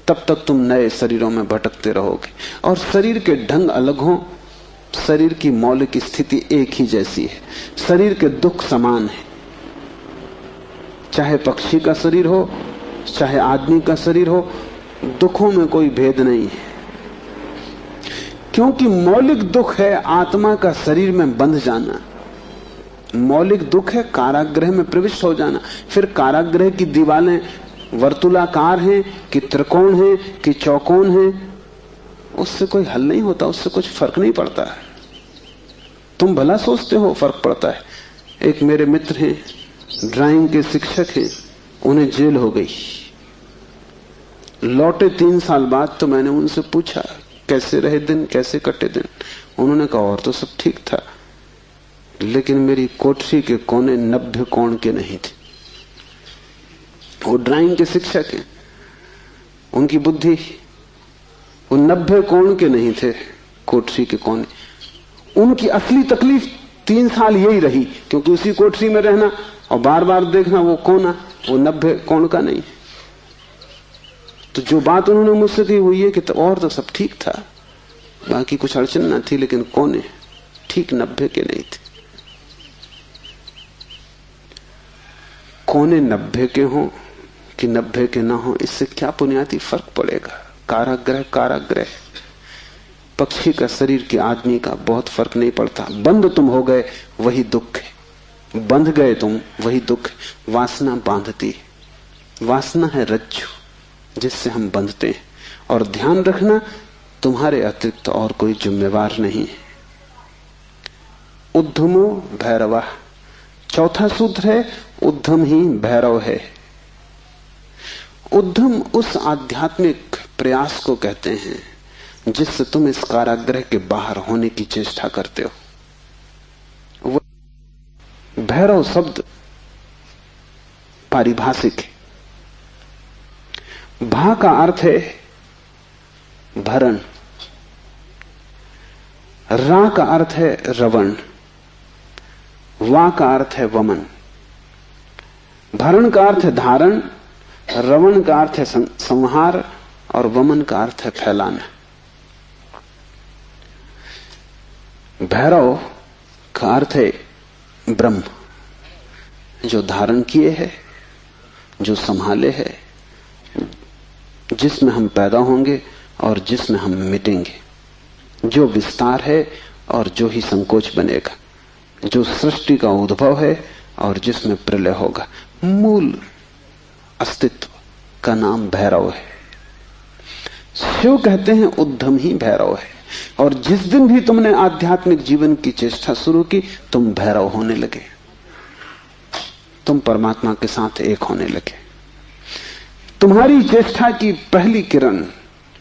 B: तब तक तुम नए शरीरों में भटकते रहोगे। और शरीर के ढंग अलग हों, शरीर की मौलिक स्थिति एक ही जैसी है। शरीर के दुख समान है, चाहे पक्षी का शरीर हो चाहे आदमी का शरीर हो, दुखों में कोई भेद नहीं है। क्योंकि मौलिक दुख है आत्मा का शरीर में बंध जाना। मौलिक दुख है कारागृह में प्रविष्ट हो जाना। फिर कारागृह की दीवारें वर्तुलाकार हैं कि त्रिकोण हैं कि चौकोन हैं, उससे कोई हल नहीं होता, उससे कुछ फर्क नहीं पड़ता। तुम भला सोचते हो फर्क पड़ता है। एक मेरे मित्र हैं, ड्राइंग के शिक्षक हैं, उन्हें जेल हो गई। लौटे 3 साल बाद तो मैंने उनसे पूछा कैसे रहे दिन, कैसे कटे दिन। उन्होंने कहा और तो सब ठीक था, लेकिन मेरी कोठरी के कोने 90 कोण के नहीं थे। वो ड्राइंग के शिक्षक हैं, उनकी बुद्धि, वो 90 कोण के नहीं थे कोठरी के कोने। उनकी असली तकलीफ 3 साल यही रही, क्योंकि उसी कोठरी में रहना और बार बार देखना वो कोना, वो 90 कोण का नहीं। तो जो बात उन्होंने मुझसे की वो ये कि तो और तो सब ठीक था, बाकी कुछ अड़चन ना थी, लेकिन कोने ठीक 90 के नहीं थे। कोने 90 के हों कि 90 के ना हो, इससे क्या बुनियादी फर्क पड़ेगा। कारागृह कारागृह, पक्षी का शरीर के आदमी का बहुत फर्क नहीं पड़ता। बंद तुम हो गए वही दुख है, बंध गए तुम वही दुख है। वासना बांधती है, वासना है रज्जु जिससे हम बंधते हैं। और ध्यान रखना, तुम्हारे अतिरिक्त तो और कोई जिम्मेवार नहीं है। उद्धमो भैरवा, चौथा सूत्र है उद्धम ही भैरव है। उद्धम उस आध्यात्मिक प्रयास को कहते हैं जिससे तुम इस कारागृह के बाहर होने की चेष्टा करते हो। भैरव शब्द पारिभाषिक है। भा का अर्थ है भरण, रा का अर्थ है रवण, वा का अर्थ है वमन। भरण का अर्थ है धारण, रवण का अर्थ है संहार और वमन का अर्थ है फैलाना। भैरव का अर्थ है ब्रह्म, जो धारण किए है, जो संभाले है, जिसमें हम पैदा होंगे और जिसमें हम मिटेंगे, जो विस्तार है और जो ही संकोच बनेगा, जो सृष्टि का उद्भव है और जिसमें प्रलय होगा। मूल अस्तित्व का नाम भैरव है। शिव कहते हैं उद्धम ही भैरव है। और जिस दिन भी तुमने आध्यात्मिक जीवन की चेष्टा शुरू की, तुम भैरव होने लगे, तुम परमात्मा के साथ एक होने लगे। तुम्हारी चेष्टा की पहली किरण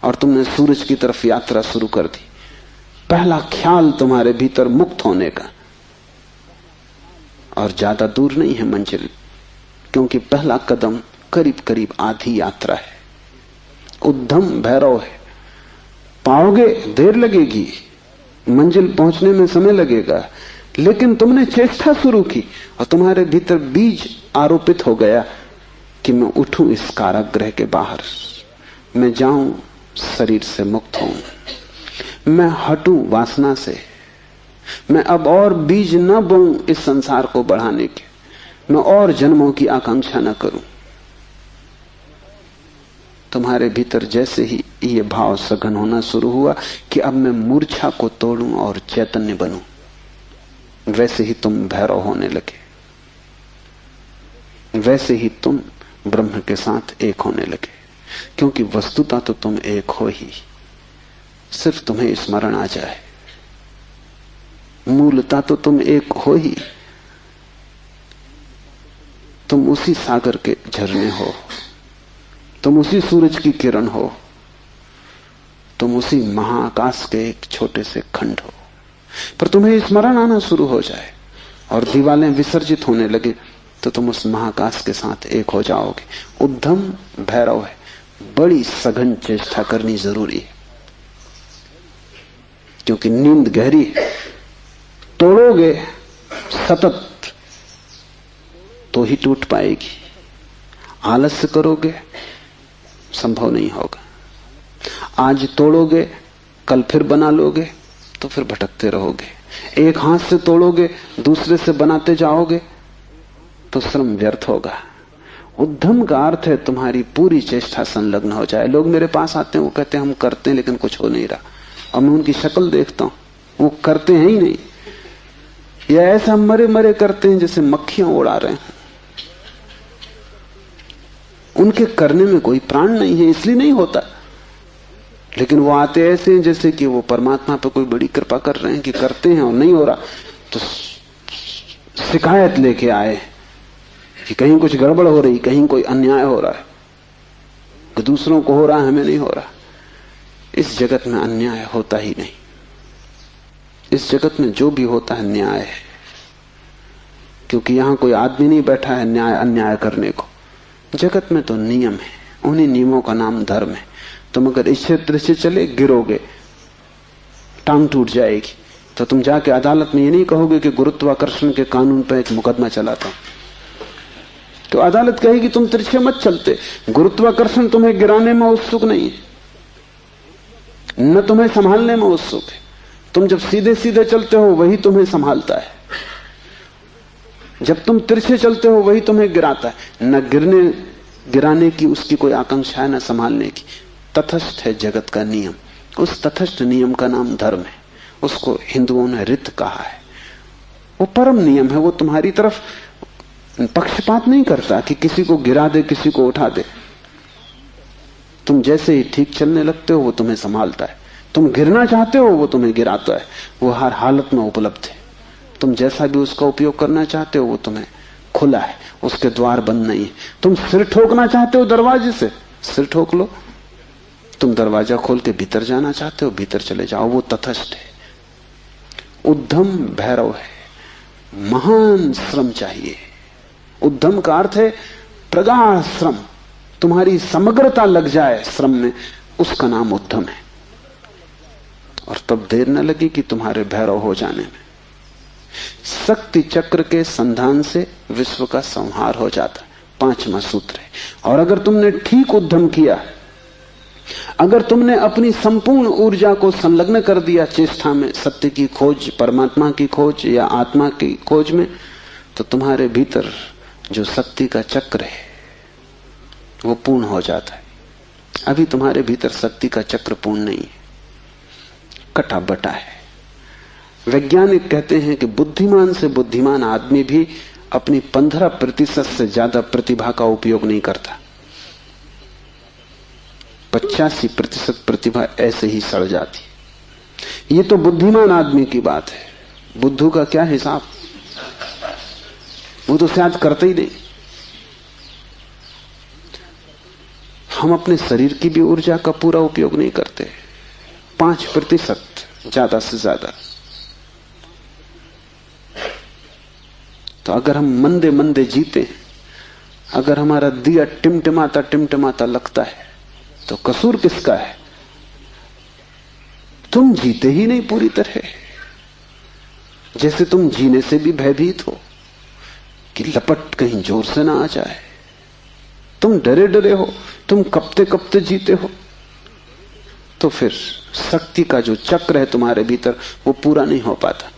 B: और तुमने सूरज की तरफ यात्रा शुरू कर दी। पहला ख्याल तुम्हारे भीतर मुक्त होने का, और ज्यादा दूर नहीं है मंजिल, क्योंकि पहला कदम करीब करीब आधी यात्रा है। उद्धम भैरव है। पाओगे देर लगेगी, मंजिल पहुंचने में समय लगेगा, लेकिन तुमने चेष्टा शुरू की और तुम्हारे भीतर बीज आरोपित हो गया कि मैं उठूं इस कारागृह के बाहर, मैं जाऊं शरीर से मुक्त हूं, मैं हटूं वासना से, मैं अब और बीज न बोऊं इस संसार को बढ़ाने के, मैं और जन्मों की आकांक्षा न करूं। तुम्हारे भीतर जैसे ही ये भाव सघन होना शुरू हुआ कि अब मैं मूर्छा को तोड़ूं और चैतन्य बनूं, वैसे ही तुम भैरव होने लगे, वैसे ही तुम ब्रह्म के साथ एक होने लगे। क्योंकि वस्तुतः तो तुम एक हो ही, सिर्फ तुम्हें स्मरण आ जाए। मूलतः तो तुम एक हो ही, तुम उसी सागर के झरने हो, तुम उसी सूरज की किरण हो, तुम उसी महाआकाश के एक छोटे से खंड हो। पर तुम्हें स्मरण आना शुरू हो जाए और दीवालें विसर्जित होने लगे तो तुम उस महाआकाश के साथ एक हो जाओगे। उद्धम भैरव है। बड़ी सघन चेष्टा करनी जरूरी है, क्योंकि नींद गहरी है। तोड़ोगे सतत तो ही टूट पाएगी, आलस्य करोगे संभव नहीं होगा। आज तोड़ोगे कल फिर बना लोगे तो फिर भटकते रहोगे। एक हाथ से तोड़ोगे दूसरे से बनाते जाओगे तो श्रम व्यर्थ होगा। उद्यम का अर्थ है तुम्हारी पूरी चेष्टा संलग्न हो जाए। लोग मेरे पास आते हैं, वो कहते हैं हम करते हैं लेकिन कुछ हो नहीं रहा, और मैं उनकी शक्ल देखता हूं, वो करते हैं ही नहीं, या ऐसा मरे मरे करते हैं जैसे मक्खियां उड़ा रहे हैं। उनके करने में कोई प्राण नहीं है, इसलिए नहीं होता। लेकिन वो आते ऐसे हैं जैसे कि वो परमात्मा पर कोई बड़ी कृपा कर रहे हैं कि करते हैं और नहीं हो रहा। तो शिकायत लेके आए कि कहीं कुछ गड़बड़ हो रही, कहीं कोई अन्याय हो रहा है, कि दूसरों को हो रहा है, हमें नहीं हो रहा। इस जगत में अन्याय होता ही नहीं। इस जगत में जो भी होता है न्याय है, क्योंकि यहां कोई आदमी नहीं बैठा है न्याय अन्याय करने को। जगत में तो नियम है, उन्हीं नियमों का नाम धर्म है। तुम अगर इस क्षेत्र से चले गिरोगे, टांग टूट जाएगी, तो तुम जाके अदालत में ये नहीं कहोगे कि गुरुत्वाकर्षण के कानून पर एक मुकदमा चलाता हूं। तो अदालत कहेगी तुम तिरछे मत चलते, गुरुत्वाकर्षण तुम्हें गिराने में उत्सुक नहीं है, न तुम्हें संभालने में उत्सुक है। तुम जब सीधे सीधे चलते हो वही तुम्हें संभालता है, जब तुम तिरछे चलते हो वही तुम्हें गिराता है। न गिराने की उसकी कोई आकांक्षा है, न संभालने की। तटस्थ है जगत का नियम। उस तटस्थ नियम का नाम धर्म है। उसको हिंदुओं ने रित कहा है। वो परम नियम है। वो तुम्हारी तरफ पक्षपात नहीं करता कि किसी को गिरा दे, किसी को उठा दे। तुम जैसे ही ठीक चलने लगते हो वो तुम्हें संभालता है। तुम गिरना चाहते हो वो तुम्हें गिराता है। वो हर हालत में उपलब्ध है। तुम जैसा भी उसका उपयोग करना चाहते हो वो तुम्हें खुला है, उसके द्वार बंद नहीं है। तुम सिर ठोकना चाहते हो दरवाजे से, सिर ठोक लो। तुम दरवाजा खोल के भीतर जाना चाहते हो, भीतर चले जाओ। वो तटस्थ है। उद्यम भैरव है। महान श्रम चाहिए। उद्यम का अर्थ है प्रगाढ़ श्रम। तुम्हारी समग्रता लग जाए श्रम में, उसका नाम उद्यम है। और तब देर न लगी कि तुम्हारे भैरव हो जाने में। शक्ति चक्र के संधान से विश्व का संहार हो जाता है, 5वां सूत्र है। और अगर तुमने ठीक उद्यम किया, अगर तुमने अपनी संपूर्ण ऊर्जा को संलग्न कर दिया चेष्टा में, सत्य की खोज, परमात्मा की खोज या आत्मा की खोज में, तो तुम्हारे भीतर जो शक्ति का चक्र है वो पूर्ण हो जाता है। अभी तुम्हारे भीतर शक्ति का चक्र पूर्ण नहीं है, कटा बटा है। वैज्ञानिक कहते हैं कि बुद्धिमान से बुद्धिमान आदमी भी अपनी 15% से ज्यादा प्रतिभा का उपयोग नहीं करता। 85% प्रतिभा ऐसे ही सड़ जाती। ये तो बुद्धिमान आदमी की बात है। बुद्धू का क्या हिसाब, वो तो शायद करते ही नहीं। हम अपने शरीर की भी ऊर्जा का पूरा उपयोग नहीं करते, 5% ज्यादा से ज्यादा। तो अगर हम मंदे मंदे जीते, अगर हमारा दिया टिमटिमाता टिमटिमाता लगता है, तो कसूर किसका है? तुम जीते ही नहीं पूरी तरह। जैसे तुम जीने से भी भयभीत हो कि लपट कहीं जोर से ना आ जाए। तुम डरे डरे हो, तुम कपते कपते जीते हो। तो फिर शक्ति का जो चक्र है तुम्हारे भीतर वो पूरा नहीं हो पाता।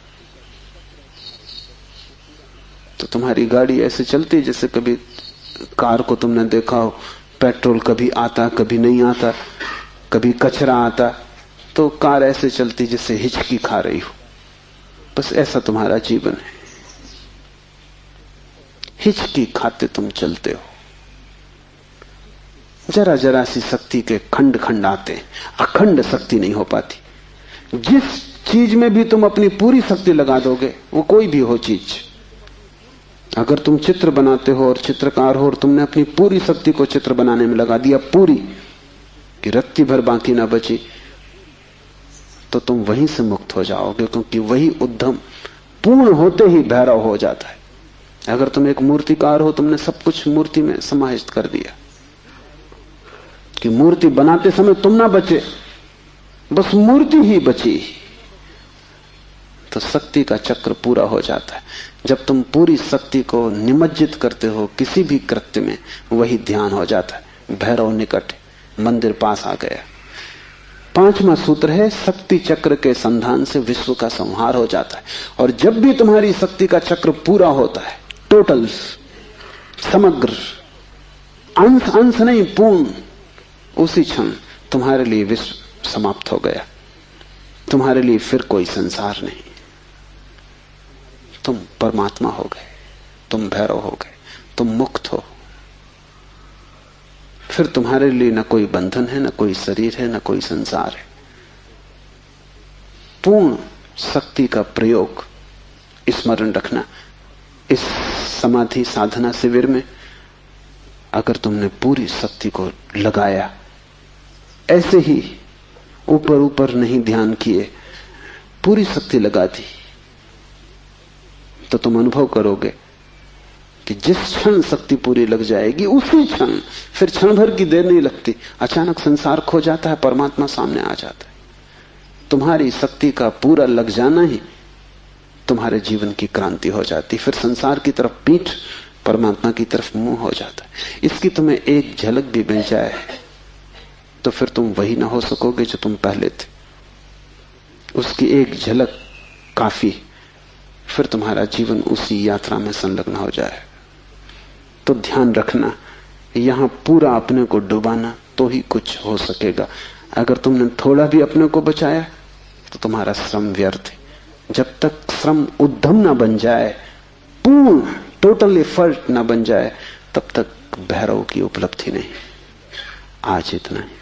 B: तो तुम्हारी गाड़ी ऐसे चलती जैसे कभी कार को तुमने देखा हो, पेट्रोल कभी आता कभी नहीं आता, कभी कचरा आता, तो कार ऐसे चलती जैसे हिचकी खा रही हो। बस ऐसा तुम्हारा जीवन है, हिचकी खाते तुम चलते हो। जरा जरा सी शक्ति के खंड खंड आते हैं, अखंड शक्ति नहीं हो पाती। जिस चीज में भी तुम अपनी पूरी शक्ति लगा दोगे, वो कोई भी हो चीज, अगर तुम चित्र बनाते हो और चित्रकार हो और तुमने अपनी पूरी शक्ति को चित्र बनाने में लगा दिया, पूरी कि रत्ती भर बाकी ना बची, तो तुम वहीं से मुक्त हो जाओगे, क्योंकि वही उद्यम पूर्ण होते ही भैरव हो जाता है। अगर तुम एक मूर्तिकार हो, तुमने सब कुछ मूर्ति में समाहित कर दिया कि मूर्ति बनाते समय तुम ना बचे, बस मूर्ति ही बची, तो शक्ति का चक्र पूरा हो जाता है। जब तुम पूरी शक्ति को निमज्जित करते हो किसी भी कृत्य में, वही ध्यान हो जाता है। भैरव निकट, मंदिर पास आ गया। 5वां सूत्र है शक्ति चक्र के संधान से विश्व का संहार हो जाता है। और जब भी तुम्हारी शक्ति का चक्र पूरा होता है, टोटल, समग्र, अंश अंश नहीं, पूर्ण, उसी क्षण तुम्हारे लिए विश्व समाप्त हो गया। तुम्हारे लिए फिर कोई संसार नहीं। तुम परमात्मा हो गए, तुम भैरव हो गए, तुम मुक्त हो। फिर तुम्हारे लिए न कोई बंधन है, न कोई शरीर है, न कोई संसार है। पूर्ण शक्ति का प्रयोग स्मरण रखना, इस समाधि साधना शिविर में अगर तुमने पूरी शक्ति को लगाया, ऐसे ही ऊपर ऊपर नहीं ध्यान किए, पूरी शक्ति लगा दी, तो तुम अनुभव करोगे कि जिस क्षण शक्ति पूरी लग जाएगी उसी क्षण, फिर क्षण भर की देर नहीं लगती, अचानक संसार खो जाता है, परमात्मा सामने आ जाता है। तुम्हारी शक्ति का पूरा लग जाना ही तुम्हारे जीवन की क्रांति हो जाती, फिर संसार की तरफ पीठ, परमात्मा की तरफ मुंह हो जाता है। इसकी तुम्हें एक झलक भी मिल जाए तो फिर तुम वही ना हो सकोगे जो तुम पहले थे। उसकी एक झलक काफी, फिर तुम्हारा जीवन उसी यात्रा में संलग्न हो जाए। तो ध्यान रखना, यहां पूरा अपने को डुबाना तो ही कुछ हो सकेगा। अगर तुमने थोड़ा भी अपने को बचाया तो तुम्हारा श्रम व्यर्थ है। जब तक श्रम उद्यम ना बन जाए, पूर्ण टोटल एफर्ट ना बन जाए, तब तक भैरव की उपलब्धि नहीं। आज इतना ही।